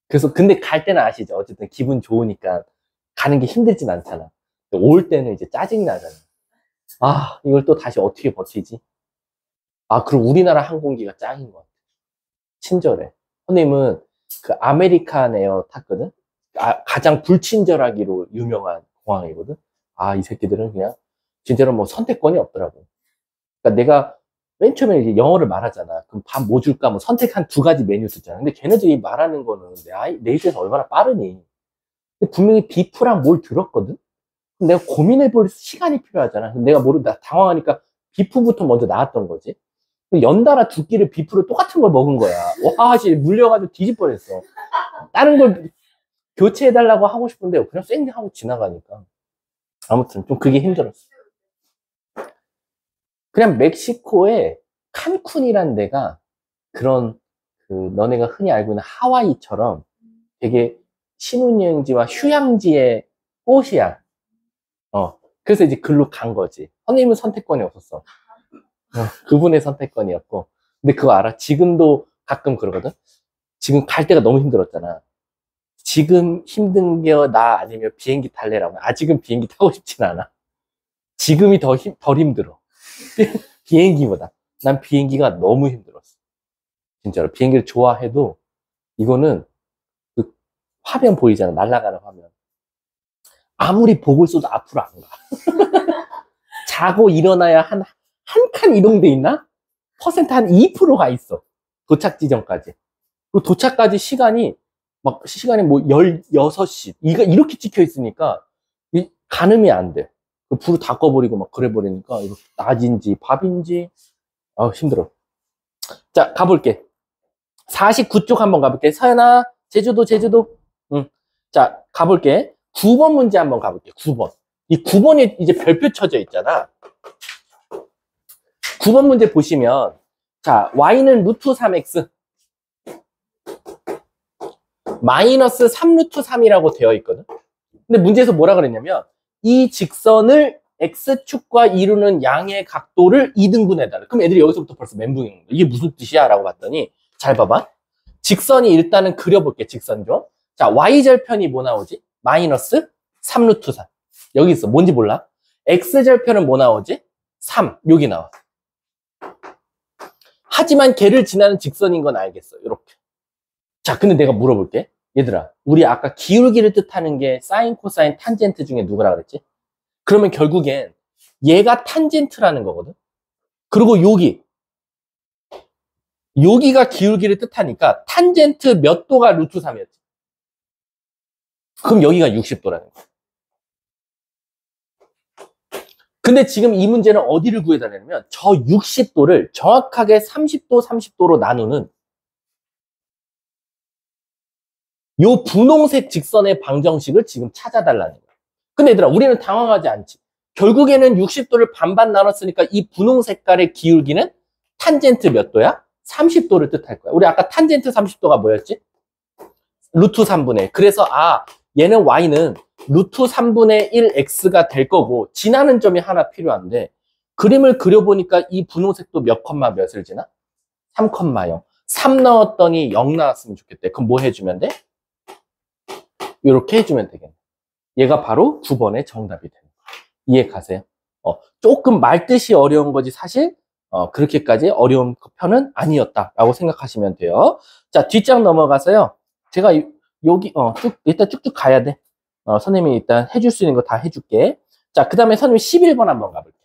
그래서 근데 갈 때는 아시죠? 어쨌든 기분 좋으니까 가는 게 힘들진 않잖아. 올 때는 이제 짜증이 나잖아. 이걸 또 다시 어떻게 버티지? 그리고 우리나라 항공기가 짱인 것 같아. 친절해. 선생님은 그 아메리칸 에어 탔거든? 가장 불친절하기로 유명한 공항이거든? 이 새끼들은 그냥 진짜로 뭐 선택권이 없더라고. 그러니까 내가 맨 처음에 이제 영어를 말하잖아. 그럼 밥 뭐 줄까? 뭐 선택 한 2가지 메뉴 쓰잖아. 근데 걔네들이 말하는 거는 내 입에서 얼마나 빠르니? 근데 분명히 비프랑 뭘 들었거든? 내가 고민해 볼 시간이 필요하잖아. 내가 당황하니까 비프부터 먼저 나왔던 거지. 연달아 2끼를 비프로 똑같은 걸 먹은 거야. 와, 씨, 물려가지고 뒤집 뻔했어. 다른 걸 교체해달라고 하고 싶은데, 그냥 쌩 하고 지나가니까. 아무튼, 좀 그게 힘들었어. 그냥 멕시코에 칸쿤이란 데가 그런, 너네가 흔히 알고 있는 하와이처럼 되게 신혼여행지와 휴양지의 꽃이야. 그래서 이제 글로 간 거지. 선생님은 선택권이 없었어. 그분의 선택권이었고. 근데 그거 알아? 지금도 가끔 그러거든? 지금 갈 때가 너무 힘들었잖아. 지금 힘든 게 나 아니면 비행기 탈래라고. 아직은 비행기 타고 싶진 않아. 지금이 덜 힘들어. 비행기보다. 난 비행기가 너무 힘들었어. 진짜로. 비행기를 좋아해도 이거는 그 화면 보이잖아. 날아가는 화면. 아무리 복을 쏘도 앞으로 안 가. 자고 일어나야 한 칸 이동돼 있나? 퍼센트 한 2%가 있어. 도착 지점까지. 그 도착까지 시간이 뭐 16시. 이렇게 찍혀 있으니까 가늠이 안 돼. 불을 다 꺼버리고 막 그래 버리니까 이거 낮인지 밥인지 힘들어. 자, 가볼게. 49쪽 한번 가볼게. 서연아, 제주도. 응. 자, 가볼게. 9번 문제 한번 가볼게. 9번. 이 9번에 이제 별표 쳐져 있잖아. 9번 문제 보시면, 자, y는 루트 3x. 마이너스 3 루트 3이라고 되어 있거든. 근데 문제에서 뭐라 그랬냐면, 이 직선을 x축과 이루는 양의 각도를 2등분해달라. 그럼 애들이 여기서부터 벌써 멘붕인 거야. 이게 무슨 뜻이야? 라고 봤더니, 잘 봐봐. 직선이 일단은 그려볼게, 직선 좀. 자, y절편이 뭐 나오지? 마이너스 3 루트 3. 여기 있어. 뭔지 몰라? x절편은 뭐 나오지? 3. 여기 나와. 하지만 걔를 지나는 직선인 건 알겠어. 이렇게. 자, 근데 내가 물어볼게. 얘들아, 우리 아까 기울기를 뜻하는 게 사인, 코사인, 탄젠트 중에 누구라 그랬지? 그러면 결국엔 얘가 탄젠트라는 거거든. 그리고 여기가 기울기를 뜻하니까 탄젠트 몇 도가 루트 3이었지? 그럼 여기가 60도라는 거야. 근데 지금 이 문제는 어디를 구해달라냐면 저 60도를 정확하게 30도, 30도로 나누는 요 분홍색 직선의 방정식을 지금 찾아달라는 거야. 근데 얘들아, 우리는 당황하지 않지. 결국에는 60도를 반반 나눴으니까 이 분홍 색깔의 기울기는 탄젠트 몇 도야? 30도를 뜻할 거야. 우리 아까 탄젠트 30도가 뭐였지? 루트 3분의 1. 그래서 얘는 y는 루트 3분의 1x가 될 거고 지나는 점이 하나 필요한데 그림을 그려보니까 이 분홍색도 몇 컴마 몇을 지나? 3,0. 3 넣었더니 0 나왔으면 좋겠대. 그럼 뭐 해주면 돼? 이렇게 해주면 되겠네. 얘가 바로 9번의 정답이 되는 거야. 이해 가세요? 조금 말뜻이 어려운 거지 사실 그렇게까지 어려운 편은 아니었다라고 생각하시면 돼요. 자, 뒷장 넘어가서요. 제가 여기 일단 쭉쭉 가야 돼. 선생님이 일단 해줄 수 있는 거 다 해줄게. 자, 그 다음에 선생님 11번 한번 가볼게.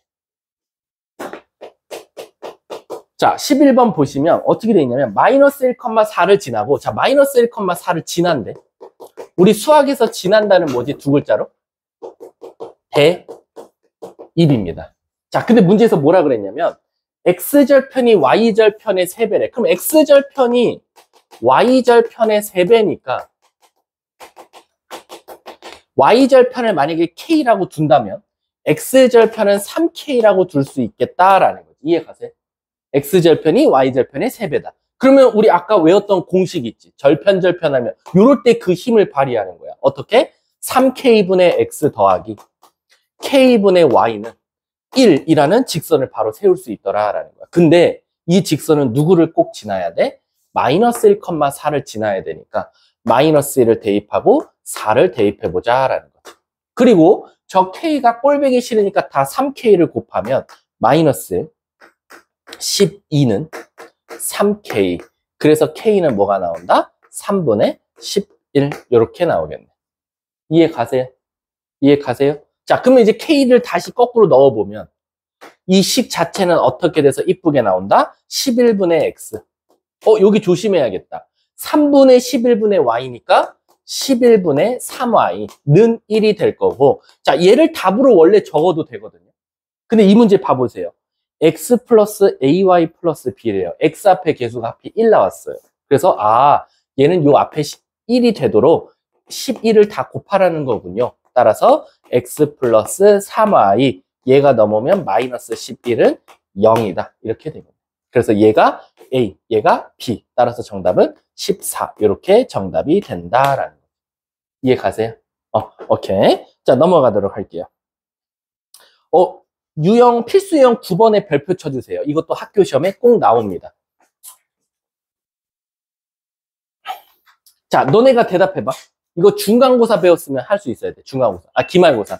자, 11번 보시면 어떻게 돼 있냐면 마이너스 1,4를 지나고 자, 마이너스 1,4를 지난대. 우리 수학에서 지난다는 뭐지? 두 글자로? 대입입니다. 자, 근데 문제에서 뭐라 그랬냐면 x절편이 y절편의 3배래. 그럼 x절편이 y절편의 3배니까 y절편을 만약에 k라고 둔다면 x절편은 3k라고 둘 수 있겠다라는 거지. 이해 가세요? x절편이 y절편의 3배다. 그러면 우리 아까 외웠던 공식 있지. 절편하면 요럴 때 그 힘을 발휘하는 거야. 어떻게? 3k분의 x 더하기 k분의 y는 1이라는 직선을 바로 세울 수 있더라라는 거야. 근데 이 직선은 누구를 꼭 지나야 돼? 마이너스 1,4를 지나야 되니까 마이너스 1을 대입하고 4를 대입해보자라는 거죠. 그리고 저 k가 꼴배기 싫으니까 다 3k를 곱하면 마이너스 12는 3k. 그래서 k는 뭐가 나온다? 3분의 11 이렇게 나오겠네. 이해 가세요? 이해 가세요? 자, 그러면 이제 k를 다시 거꾸로 넣어보면 이 식 자체는 어떻게 돼서 이쁘게 나온다? 11분의 x. 여기 조심해야겠다. 3분의 11분의 y니까 11분의 3y는 1이 될 거고 자, 얘를 답으로 원래 적어도 되거든요. 근데 이 문제 봐보세요. x 플러스 ay 플러스 b래요. x 앞에 계수가 하필 1 나왔어요. 그래서 얘는 요 앞에 1이 되도록 11을 다 곱하라는 거군요. 따라서 x 플러스 3y 얘가 넘으면 마이너스 11은 0이다. 이렇게 됩니다. 그래서 얘가 A, 얘가 B. 따라서 정답은 14. 이렇게 정답이 된다라는 거예요. 이해 가세요? 오케이. 자, 넘어가도록 할게요. 유형, 필수 유형 9번에 별표 쳐주세요. 이것도 학교 시험에 꼭 나옵니다. 자, 너네가 대답해봐. 이거 중간고사 배웠으면 할 수 있어야 돼. 중간고사. 기말고사.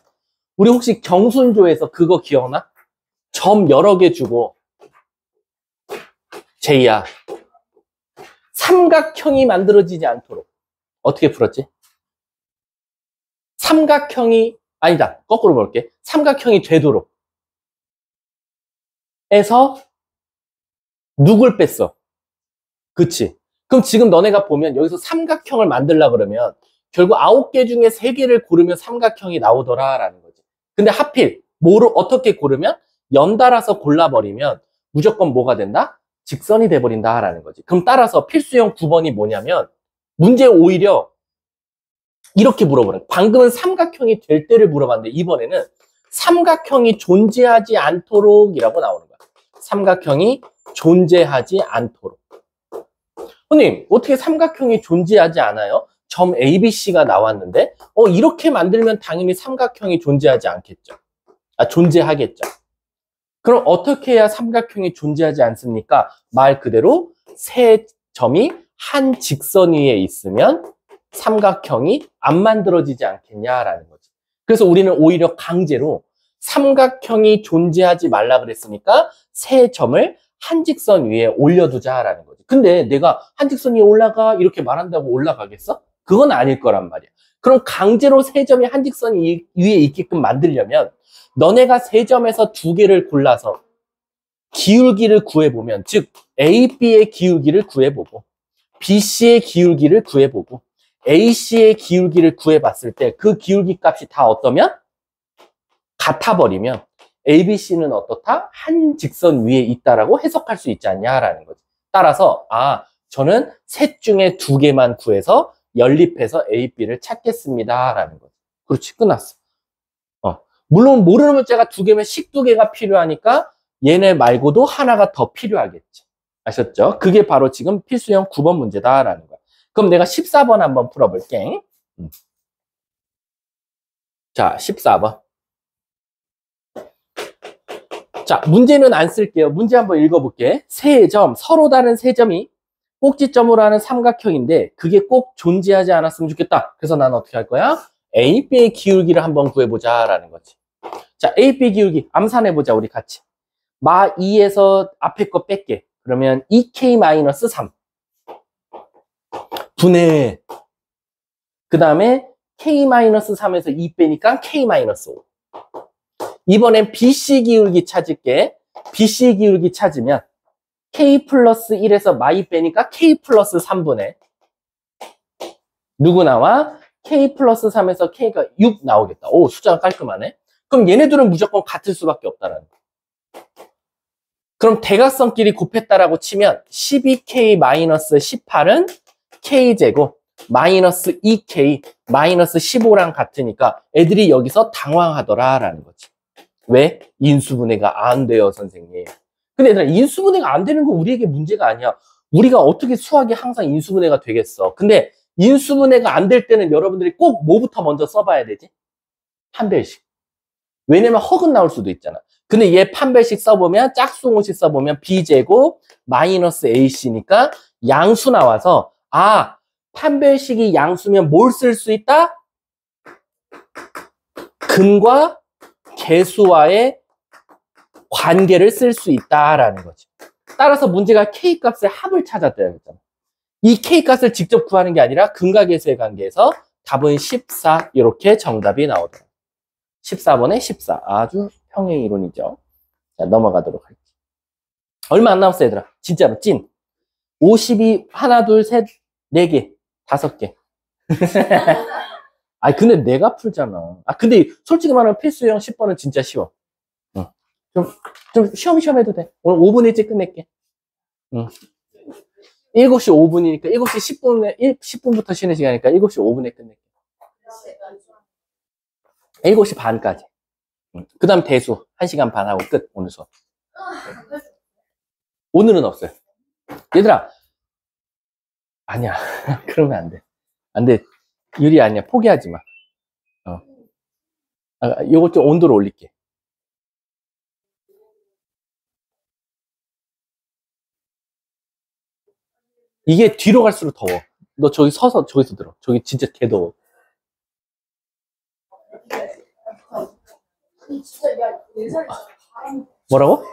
우리 혹시 경순조에서 그거 기억나? 점 여러 개 주고 제이야. 삼각형이 만들어지지 않도록 어떻게 풀었지? 삼각형이 아니다. 거꾸로 볼게. 삼각형이 되도록 해서 누굴 뺐어? 그치? 그럼 지금 너네가 보면 여기서 삼각형을 만들려고 그러면 결국 9개 중에 3개를 고르면 삼각형이 나오더라라는 거지. 근데 하필 뭐로 어떻게 고르면 연달아서 골라버리면 무조건 뭐가 된다? 직선이 돼버린다라는 거지. 그럼 따라서 필수형 9번이 뭐냐면 문제 오히려 이렇게 물어보는. 방금은 삼각형이 될 때를 물어봤는데 이번에는 삼각형이 존재하지 않도록이라고 나오는 거야. 삼각형이 존재하지 않도록. 선생님, 어떻게 삼각형이 존재하지 않아요? 점 ABC가 나왔는데 이렇게 만들면 당연히 삼각형이 존재하지 않겠죠. 존재하겠죠. 그럼 어떻게 해야 삼각형이 존재하지 않습니까? 말 그대로 세 점이 한 직선 위에 있으면 삼각형이 안 만들어지지 않겠냐라는 거지. 그래서 우리는 오히려 강제로 삼각형이 존재하지 말라 그랬으니까 세 점을 한 직선 위에 올려두자라는 거지. 근데 내가 한 직선 위에 올라가 이렇게 말한다고 올라가겠어? 그건 아닐 거란 말이야. 그럼 강제로 세 점이 한 직선 위에 있게끔 만들려면 너네가 세 점에서 2개를 골라서 기울기를 구해보면, 즉 A, B의 기울기를 구해보고 BC의 기울기를 구해보고 AC의 기울기를 구해봤을 때 그 기울기 값이 다 어떠면? 같아버리면 ABC는 어떻다? 한 직선 위에 있다라고 해석할 수 있지 않냐라는 거지. 따라서 저는 셋 중에 2개만 구해서 연립해서 A, B를 찾겠습니다라는 거지. 그렇지, 끝났어. 물론 모르는 문자가 2개면 식두개가 필요하니까 얘네 말고도 하나가 더 필요하겠지. 아셨죠? 그게 바로 지금 필수형 9번 문제다라는 거야. 그럼 내가 14번 한번 풀어볼게. 자, 14번. 자, 문제는 안 쓸게요. 문제 한번 읽어볼게. 세 점, 서로 다른 세 점이 꼭지점으로 하는 삼각형인데 그게 꼭 존재하지 않았으면 좋겠다. 그래서 나는 어떻게 할 거야? A, B의 기울기를 한번 구해보자라는 거지. 자, A, B 기울기 암산해보자, 우리 같이. 마 2에서 앞에 거 뺄게. 그러면 2K-3 분의, 그 다음에 K-3에서 2 빼니까 K-5. 이번엔 BC 기울기 찾을게. BC 기울기 찾으면 K 플러스 1에서 마이 빼니까 K 플러스 3분의 누구 나와? K 플러스 3에서 K가 6 나오겠다. 오, 숫자가 깔끔하네. 그럼 얘네들은 무조건 같을 수밖에 없다라는 거야. 그럼 대각선끼리 곱했다라고 치면 12K-18은 K제곱 마이너스 2K 마이너스 15랑 같으니까 애들이 여기서 당황하더라라는 거지. 왜? 인수분해가 안 돼요, 선생님. 근데 얘들아, 인수분해가 안 되는 거 우리에게 문제가 아니야. 우리가 어떻게 수학이 항상 인수분해가 되겠어. 근데 인수분해가 안 될 때는 여러분들이 꼭 뭐부터 먼저 써봐야 되지? 판별식. 왜냐면 허근 나올 수도 있잖아. 근데 얘 판별식 써보면 짝수공식 써보면 B제곱 마이너스 AC니까 양수 나와서 판별식이 양수면 뭘 쓸 수 있다? 근과 개수와의 관계를 쓸 수 있다라는 거지. 따라서 문제가 K값의 합을 찾았대요. 그랬잖아. 이 K값을 직접 구하는 게 아니라 근과 개수의 관계에서 답은 14 이렇게 정답이 나오더라고요. 14번에 14. 아주 평행 이론이죠. 자, 넘어가도록 할게요. 얼마 안 남았어, 얘들아. 진짜로 찐. 52 하나 둘 셋 4개 5개. 근데 내가 풀잖아. 근데 솔직히 말하면 필수형 10번은 진짜 쉬워. 좀 쉬엄쉬엄 해도 돼. 오늘 5분 일찍 끝낼게. 7시 5분이니까 7시 10분에 10분부터 쉬는 시간이니까 7시 5분에 끝낼게. 7시 반까지. 그 다음 대수 1시간 반 하고 끝. 오늘 수업. 오늘은 없어요. 얘들아, 아니야. 그러면 안 돼. 안 돼. 유리 아니야. 포기하지 마. 요거 좀 온도를 올릴게. 이게 뒤로 갈수록 더워. 너 저기 서서 저기서 들어. 저기 진짜 개더워. 뭐라고?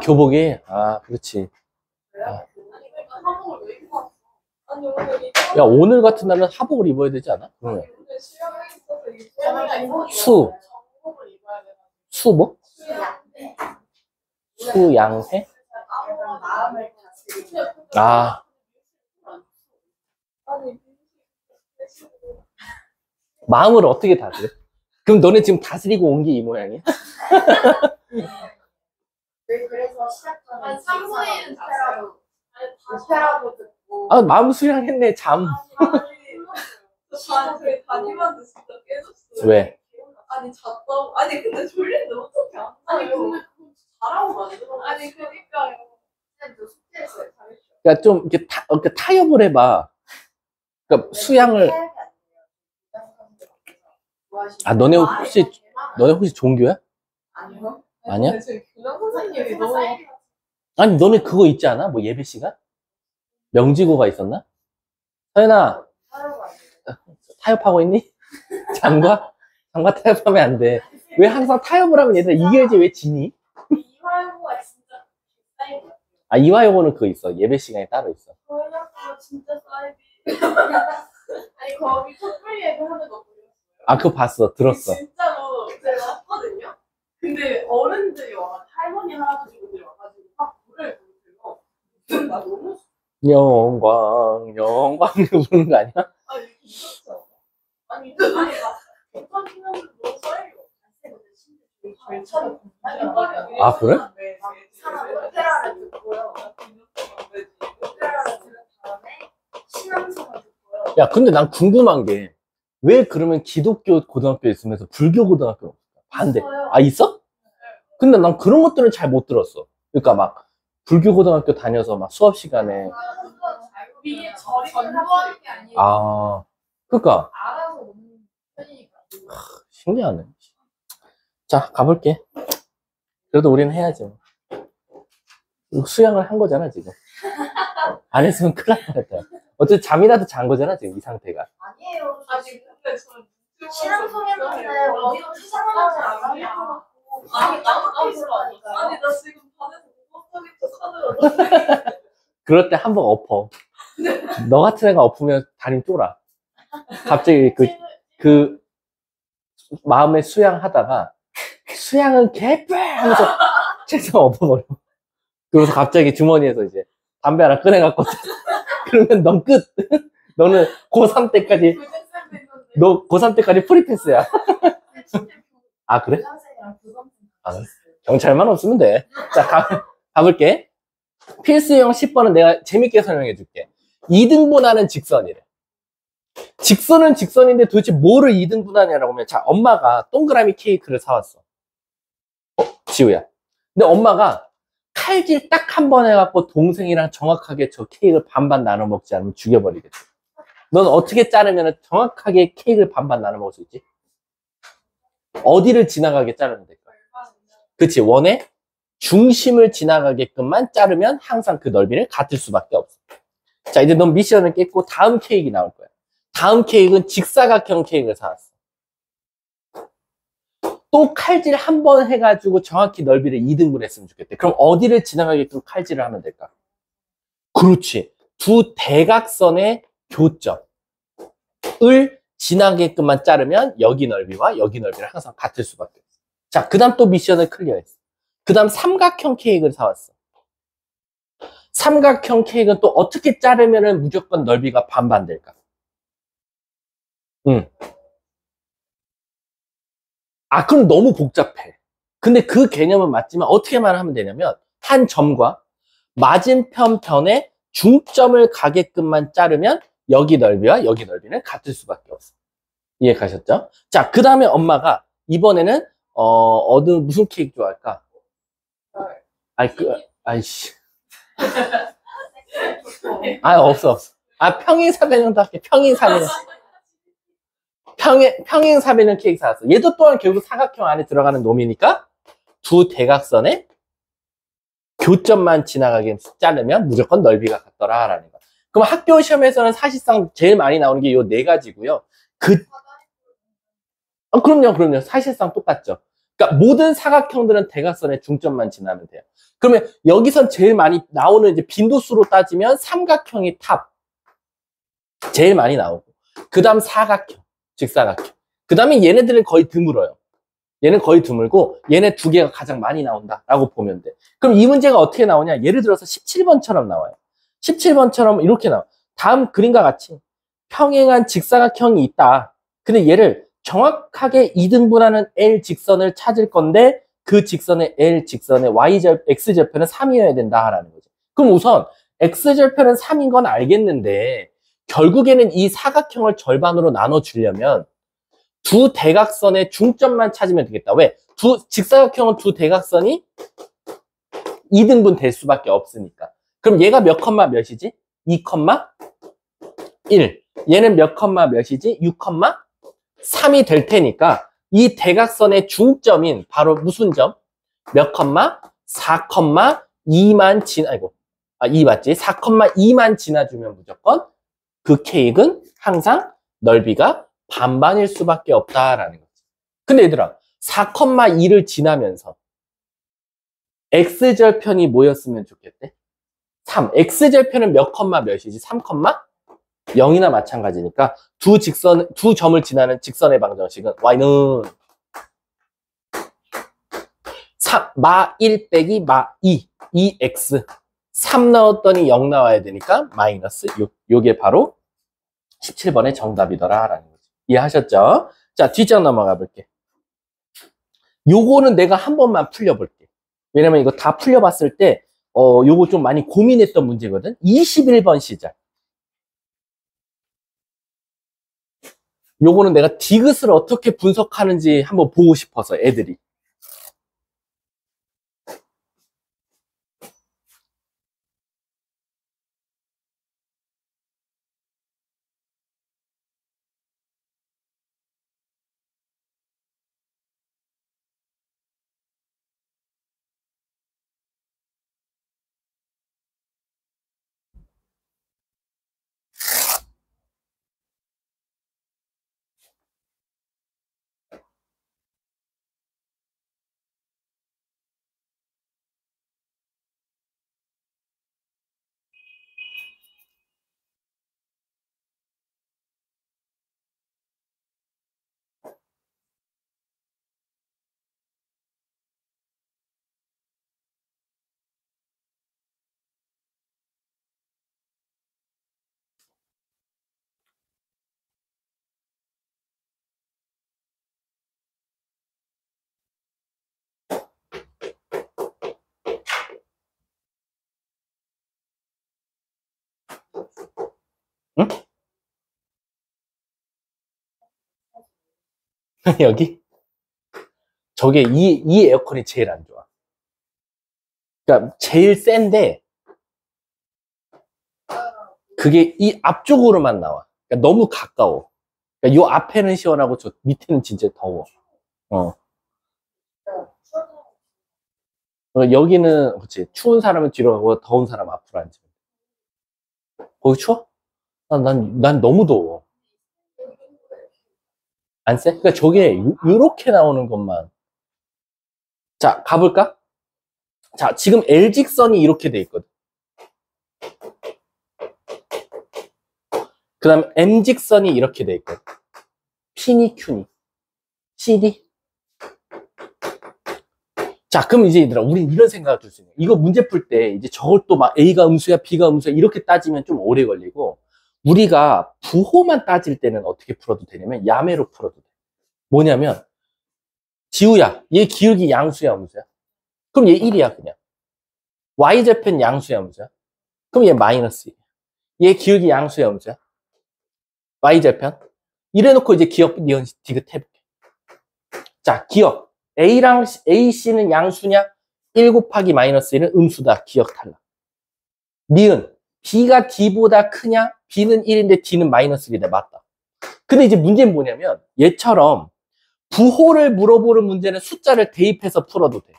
교복이? 그렇지. 야, 오늘 같은 날은 하복을 입어야 되지 않아? 응. 수 뭐? 수양회? 아, 아니, 마음을 어떻게 다스려? 그럼 너네 지금 다스리고 온 게 이 모양이야? 그래서 시작 전에 한 3분의 1패라도 듣고 아, 마음 수양했네, 잠. 저희 담임한테 진짜 깨졌어요. 왜? 아니 잤다고. 아니 근데 졸린데 어떻게 안 아니 자요? 근데 그거 잘하고 만들어. 아니 그니까요. 근데 저 숙제했어요. 잘했죠. 그러니까 좀 이렇게, 이렇게 타협을 해봐. 그러니까 수양을, 아, 너네 혹시 종교야? 아니요. 아니야? 근데 저희 교장 선생님이 너무 아니, 너네 그거 있지 않아? 뭐 예배 시간? 명지고가 있었나? 서연아, 타협하고 있니? 장과 타협하면 안 돼. 왜 항상 타협을 하면 얘들아 이겨야지 왜 지니? 이화여고가 진짜 사이비. 아, 이화여고는 그거 있어. 예배 시간에 따로 있어. 저희 학교가 진짜 사이비. 아니 거기 촛불 예배 하는 거 보였어요. 아, 그거 봤어. 들었어. 진짜로 제가 봤거든요. 근데 어른들이 와 할머니 할아버지분들이 와가지고 막 노래를 부르세요. 나 너무 영광 부르는 거 아니야? 아니 미쳤어. 아니 막 어떤 친구들 너무 사이비. 저희 차도 아, 그래? 사람 오페라를 듣고요. 오페라를 들은 다음에 신앙송을 듣고요. 야, 근데 난 궁금한 게, 왜 그러면 기독교 고등학교에 있으면서 불교 고등학교는 없을까? 반대. 아, 있어? 근데 난 그런 것들은 잘 못 들었어. 그러니까 막, 불교 고등학교 다녀서 막 수업 시간에, 이게 절이 전도하는 게 아니고 아, 그러니까, 알아서 오는 편이니까. 신기하네. 자, 가볼게. 그래도 우리는 해야지. 수양을 한 거잖아, 지금. 안 했으면 큰일 날 뻔했다. 어쨌든 잠이라도 잔 거잖아, 지금 이 상태가. 아니에요. 아니 근데 저는 신앙송 했는데 어디로 찾아가는지 알아요. 아니 나도 있었다니까요. 아니 나 지금 반에서 못 하겠어 카드가. 그럴 때 한 번 엎어. 너 같은 애가 엎으면 다리 쫄아. 갑자기 그 마음의 수양하다가 수양은 개뿔 하면서 책상 엎어버려. 그러면서 갑자기 주머니에서 이제 담배 하나 꺼내갖고 그러면 넌 끝. 너는 고3 때까지 너 고3 때까지 프리패스야. 아, 그래? 아, 경찰만 없으면 돼. 자, 가볼게. 필수형 10번은 내가 재밌게 설명해 줄게. 2등분하는 직선이래. 직선은 직선인데 도대체 뭐를 2등분하냐라고 하면, 자, 엄마가 동그라미 케이크를 사왔어. 지우야. 근데 엄마가 칼질 딱 한 번 해갖고 동생이랑 정확하게 저 케이크를 반반 나눠 먹지 않으면 죽여버리겠지. 넌 어떻게 자르면 정확하게 케이크를 반반 나눠 먹을 수 있지? 어디를 지나가게 자르면 될까? 그치, 원의 중심을 지나가게끔만 자르면 항상 그 넓이를 같을 수밖에 없어. 자, 이제 넌 미션을 깼고 다음 케이크 나올 거야. 다음 케이크는 직사각형 케이크를 사왔어. 또 칼질 한 번 해가지고 정확히 넓이를 2등분 했으면 좋겠대. 그럼 어디를 지나가게끔 칼질을 하면 될까? 그렇지. 두 대각선의 교점을 지나게끔만 자르면 여기 넓이와 여기 넓이를 항상 같을 수밖에 없어. 자, 그 다음 또 미션을 클리어했어. 그 다음 삼각형 케이크를 사왔어. 삼각형 케이크는 또 어떻게 자르면 무조건 넓이가 반반 될까? 아, 그럼 너무 복잡해. 근데 그 개념은 맞지만 어떻게만 하면 되냐면 한 점과 맞은편 편에 중점을 가게끔만 자르면 여기 넓이와 여기 넓이는 같을 수밖에 없어. 이해 가셨죠? 자, 그 다음에 엄마가 이번에는 무슨 케이크 좋아할까? 아이씨. 없어. 아, 평행사변형도 할게. 평행사변형 케이크 사왔어. 얘도 또한 결국 사각형 안에 들어가는 놈이니까 두 대각선의 교점만 지나가게 자르면 무조건 넓이가 같더라라는 거. 그럼 학교 시험에서는 사실상 제일 많이 나오는 게 요 네 가지고요. 그럼요. 사실상 똑같죠. 그러니까 모든 사각형들은 대각선의 중점만 지나면 돼요. 그러면 여기선 제일 많이 나오는 이제 빈도수로 따지면 삼각형이 탑. 제일 많이 나오고. 그 다음 사각형, 직사각형. 그 다음에 얘네들은 거의 드물어요. 얘는 거의 드물고 얘네 두 개가 가장 많이 나온다라고 보면 돼. 그럼 이 문제가 어떻게 나오냐? 예를 들어서 17번처럼 나와요. 17번처럼 이렇게 나와. 다음 그림과 같이 평행한 직사각형이 있다. 근데 얘를 정확하게 2등분하는 L 직선을 찾을 건데 그 직선의 L 직선의 X절편은 3이어야 된다라는 거지. 그럼 우선 X절편은 3인 건 알겠는데 결국에는 이 사각형을 절반으로 나눠주려면 두 대각선의 중점만 찾으면 되겠다. 왜? 직사각형은 두 대각선이 2등분 될 수밖에 없으니까. 그럼 얘가 몇 컴마 몇이지? 2 컴마 1. 얘는 몇 컴마 몇이지? 6 컴마 3이 될 테니까 이 대각선의 중점인 바로 무슨 점? 몇 컴마? 4 컴마 2만 2 맞지? 4 컴마 2만 지나주면 무조건 그 케이크는 항상 넓이가 반반일 수밖에 없다라는 거지. 근데 얘들아, 4,2를 지나면서 X절편이 뭐였으면 좋겠대? 3. X절편은 몇 컴마 몇이지? 3 컴마 0이나 마찬가지니까 두 점을 지나는 직선의 방정식은 Y는 마 1 빼기 마 2, 2X. 3 넣었더니 0 나와야 되니까 마이너스 6. 요게 바로 17번의 정답이더라 라는 거지. 이해하셨죠? 자, 뒷장 넘어가 볼게. 요거는 내가 한 번만 풀려볼게. 왜냐면 이거 다 풀려봤을 때 요거 좀 많이 고민했던 문제거든. 21번 시작. 요거는 내가 디귿을 어떻게 분석하는지 한번 보고 싶어서 애들이. 응? 여기? 저게 이 에어컨이 제일 안 좋아. 그러니까 제일 센데 그게 이 앞쪽으로만 나와. 그러니까 너무 가까워. 그러니까 요 앞에는 시원하고 저 밑에는 진짜 더워. 여기는 그렇지. 추운 사람은 뒤로 가고 더운 사람은 앞으로 앉으면 돼. 거기 추워? 난 너무 더워. 안 쎄? 그러니까 저게 요렇게 나오는 것만. 자, 가볼까? 자, 지금 L직선이 이렇게 돼 있거든. 그 다음 M직선이 이렇게 돼 있거든. P니 Q니 CD. 자, 그럼 이제 얘들아, 우린 이런 생각을 줄 수 있는 거야. 이거 문제 풀 때 이제 저걸 또 막 A가 음수야, B가 음수야 이렇게 따지면 좀 오래 걸리고 우리가 부호만 따질 때는 어떻게 풀어도 되냐면 야매로 풀어도 돼. 뭐냐면 지우야, 얘 기울기 양수야, 음수야? 그럼 얘 1이야, 그냥. Y절편 양수야, 음수야? 그럼 얘 마이너스 2. 얘 기울기 양수야, 음수야? Y절편? 이래놓고 이제 기억, 니은, 디귿 해볼게. 자, 기억. A랑 AC는 양수냐? 1 곱하기 마이너스 1은 음수다. 기억 탈락. 니은. B가 D보다 크냐? B는 1인데 D는 마이너스 1이다. 맞다. 근데 이제 문제는 뭐냐면 얘처럼 부호를 물어보는 문제는 숫자를 대입해서 풀어도 돼.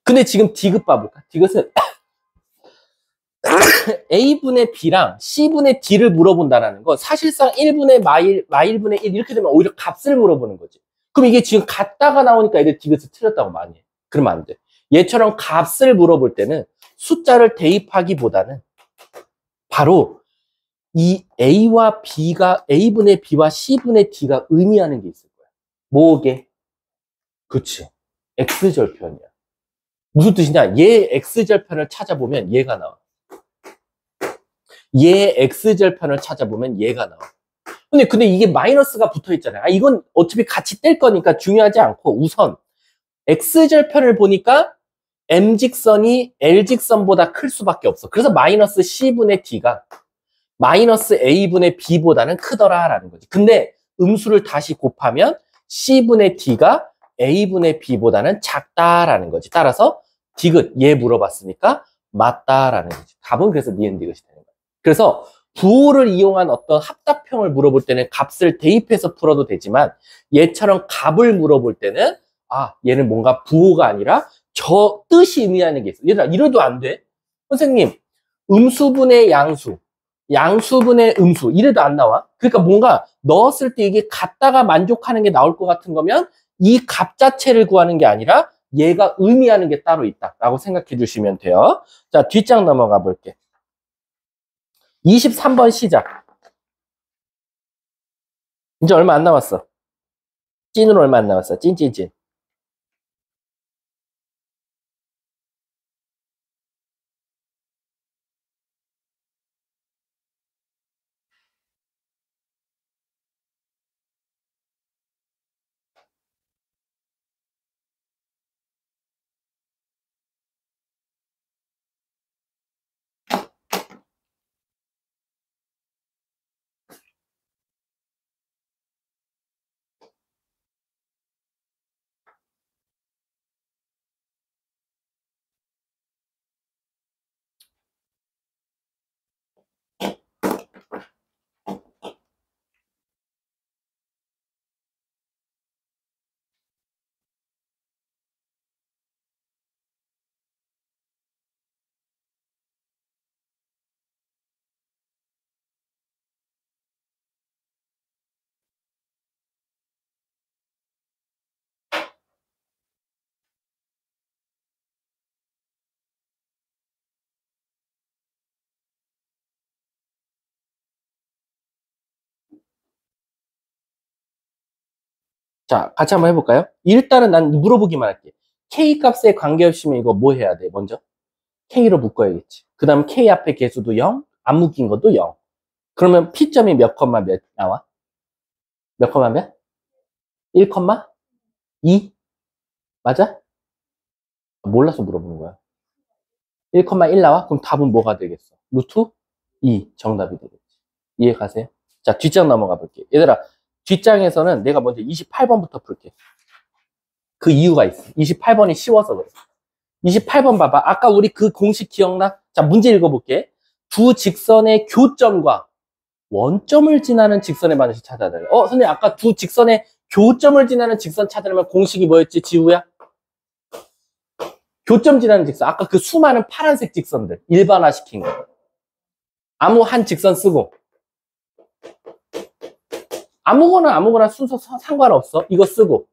근데 지금 디귿 봐볼까? 디귿은 A분의 B랑 C분의 D를 물어본다는 거 사실상 1분의 마일분의 1 이렇게 되면 오히려 값을 물어보는 거지. 그럼 이게 지금 같다가 나오니까 애들 디귿을 틀렸다고 많이 해. 그러면 안 돼. 얘처럼 값을 물어볼 때는 숫자를 대입하기보다는 바로 이 A와 B가 A분의 B와 C분의 D가 의미하는 게 있을 거야. 뭐게? 그치. x절편이야. 무슨 뜻이냐? 얘 x절편을 찾아보면 얘가 나와. 얘 x절편을 찾아보면 얘가 나와. 근데 이게 마이너스가 붙어 있잖아요. 이건 어차피 같이 뗄 거니까 중요하지 않고 우선 x절편을 보니까 m직선이 l직선보다 클 수밖에 없어. 그래서 마이너스 c분의 d가 마이너스 a분의 b보다는 크더라라는 거지. 근데 음수를 다시 곱하면 c분의 d가 a분의 b보다는 작다라는 거지. 따라서 디귿 얘 물어봤으니까 맞다라는 거지. 답은 그래서 니은 디귿이 되는 거야. 그래서 부호를 이용한 어떤 합답형을 물어볼 때는 값을 대입해서 풀어도 되지만 얘처럼 값을 물어볼 때는 얘는 뭔가 부호가 아니라 저 뜻이 의미하는 게 있어. 얘들아 이래도 안 돼. 선생님 음수분의 양수, 양수분의 음수 이래도 안 나와. 그러니까 뭔가 넣었을 때 이게 같다가 만족하는 게 나올 것 같은 거면 이 값 자체를 구하는 게 아니라 얘가 의미하는 게 따로 있다라고 생각해 주시면 돼요. 자, 뒷장 넘어가 볼게. 23번 시작. 이제 얼마 안 남았어. 찐으로 얼마 안 남았어. 찐. 자, 같이 한번 해볼까요? 일단은 난 물어보기만 할게. K 값에 관계없으면 이거 뭐 해야 돼? 먼저 K로 묶어야겠지. 그 다음 K 앞에 개수도 0, 안 묶인 것도 0. 그러면 P점이 몇 컴마 몇 나와? 몇 컴마 몇? 1 컴마 2? 맞아? 몰라서 물어보는 거야. 1 컴마 1 나와? 그럼 답은 뭐가 되겠어? 루트 2 정답이 되겠지. 이해 가세요? 자, 뒷장 넘어가 볼게. 얘들아, 뒷장에서는 내가 먼저 28번부터 풀게. 그 이유가 있어. 28번이 쉬워서 그래. 28번 봐봐. 아까 우리 그 공식 기억나? 자, 문제 읽어볼게. 두 직선의 교점과 원점을 지나는 직선의 반드시 찾아달래. 선생님, 아까 두 직선의 교점을 지나는 직선 찾으려면 공식이 뭐였지, 지우야? 교점 지나는 직선. 아까 그 수많은 파란색 직선들. 일반화 시킨 거. 아무 한 직선 쓰고. 아무거나 순서 상관없어. 이거 쓰고.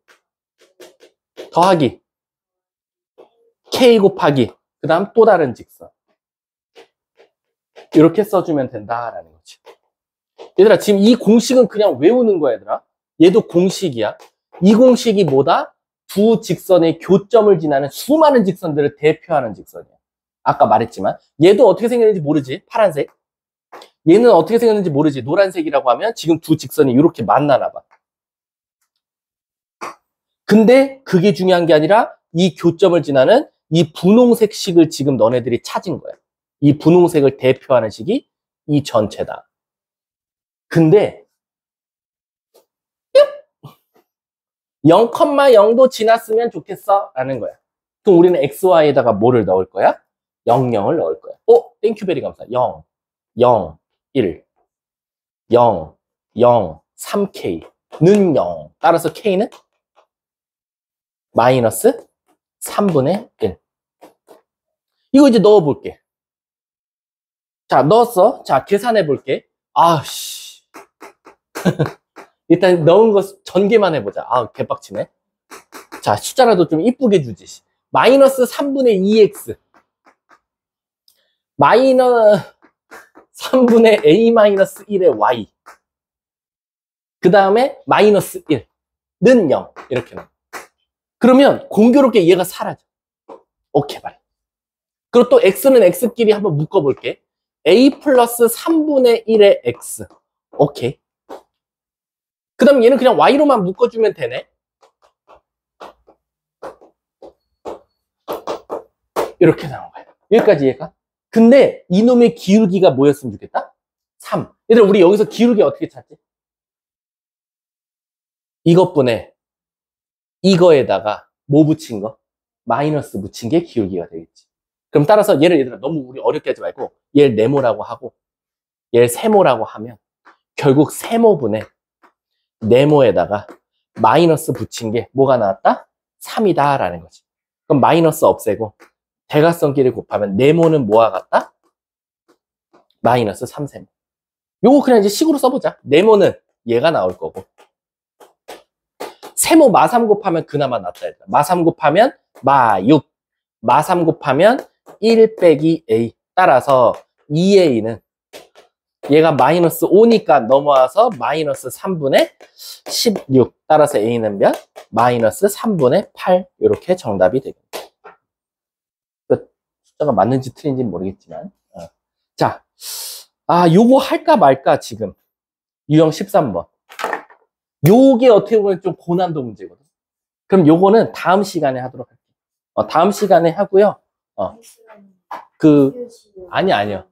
더하기. K 곱하기. 그 다음 또 다른 직선. 이렇게 써주면 된다라는 거지. 얘들아, 지금 이 공식은 그냥 외우는 거야, 얘들아. 얘도 공식이야. 이 공식이 뭐다? 두 직선의 교점을 지나는 수많은 직선들을 대표하는 직선이야. 아까 말했지만 얘도 어떻게 생겼는지 모르지. 파란색. 얘는 어떻게 생겼는지 모르지. 노란색이라고 하면 지금 두 직선이 이렇게 만나나 봐. 근데 그게 중요한 게 아니라 이 교점을 지나는 이 분홍색 식을 지금 너네들이 찾은 거야. 이 분홍색을 대표하는 식이 이 전체다. 근데 0,0도 지났으면 좋겠어 라는 거야. 그럼 우리는 XY에다가 뭐를 넣을 거야? 00을 넣을 거야. 땡큐베리 감사. 0, 0, 1, 0, 0, 3K는 0. 따라서 K는 마이너스 3분의 1. 이거 이제 넣어볼게. 자, 넣었어. 자, 계산해 볼게. 아씨. 일단 넣은 거 전개만 해보자. 개빡치네. 자, 숫자라도 좀 이쁘게 주지. 마이너스 3분의 2x. 마이너스 3분의 a 마이너스 1의 y. 그 다음에 마이너스 1는 0. 이렇게 나와. 그러면 공교롭게 얘가 사라져. 오케이, 말해. 그리고 또 x는 x끼리 한번 묶어볼게. a 플러스 3분의 1의 x. 오케이. 그 다음 얘는 그냥 y로만 묶어주면 되네. 이렇게 나온 거야. 여기까지 얘가. 근데 이놈의 기울기가 뭐였으면 좋겠다? 3. 얘들아, 우리 여기서 기울기 어떻게 찾지? 이것분에 이거에다가 뭐 붙인 거? 마이너스 붙인 게 기울기가 되겠지. 그럼 따라서 얘를 너무 우리 어렵게 하지 말고 얘를 네모라고 하고 얘를 세모라고 하면 결국 세모분에 네모에다가 마이너스 붙인 게 뭐가 나왔다? 3이다 라는 거지. 그럼 마이너스 없애고 대각선끼리 곱하면 네모는 뭐와 같다? 마이너스 3세모. 요거 그냥 이제 식으로 써보자. 네모는 얘가 나올 거고 세모 마3 곱하면 그나마 낫다. 마3 곱하면 마6 마3 곱하면 1 빼기 a. 따라서 2a는 얘가 마이너스 5니까 넘어와서 마이너스 3분의 16. 따라서 a는 몇? 마이너스 3분의 8. 이렇게 정답이 되겠다. 숫자가 맞는지 틀린지는 모르겠지만. 자, 요거 할까 말까 지금. 유형 13번. 요게 어떻게 보면 좀 고난도 문제거든. 그럼 요거는 다음 시간에 하도록 할게요. 다음 시간에 하고요. 아니요.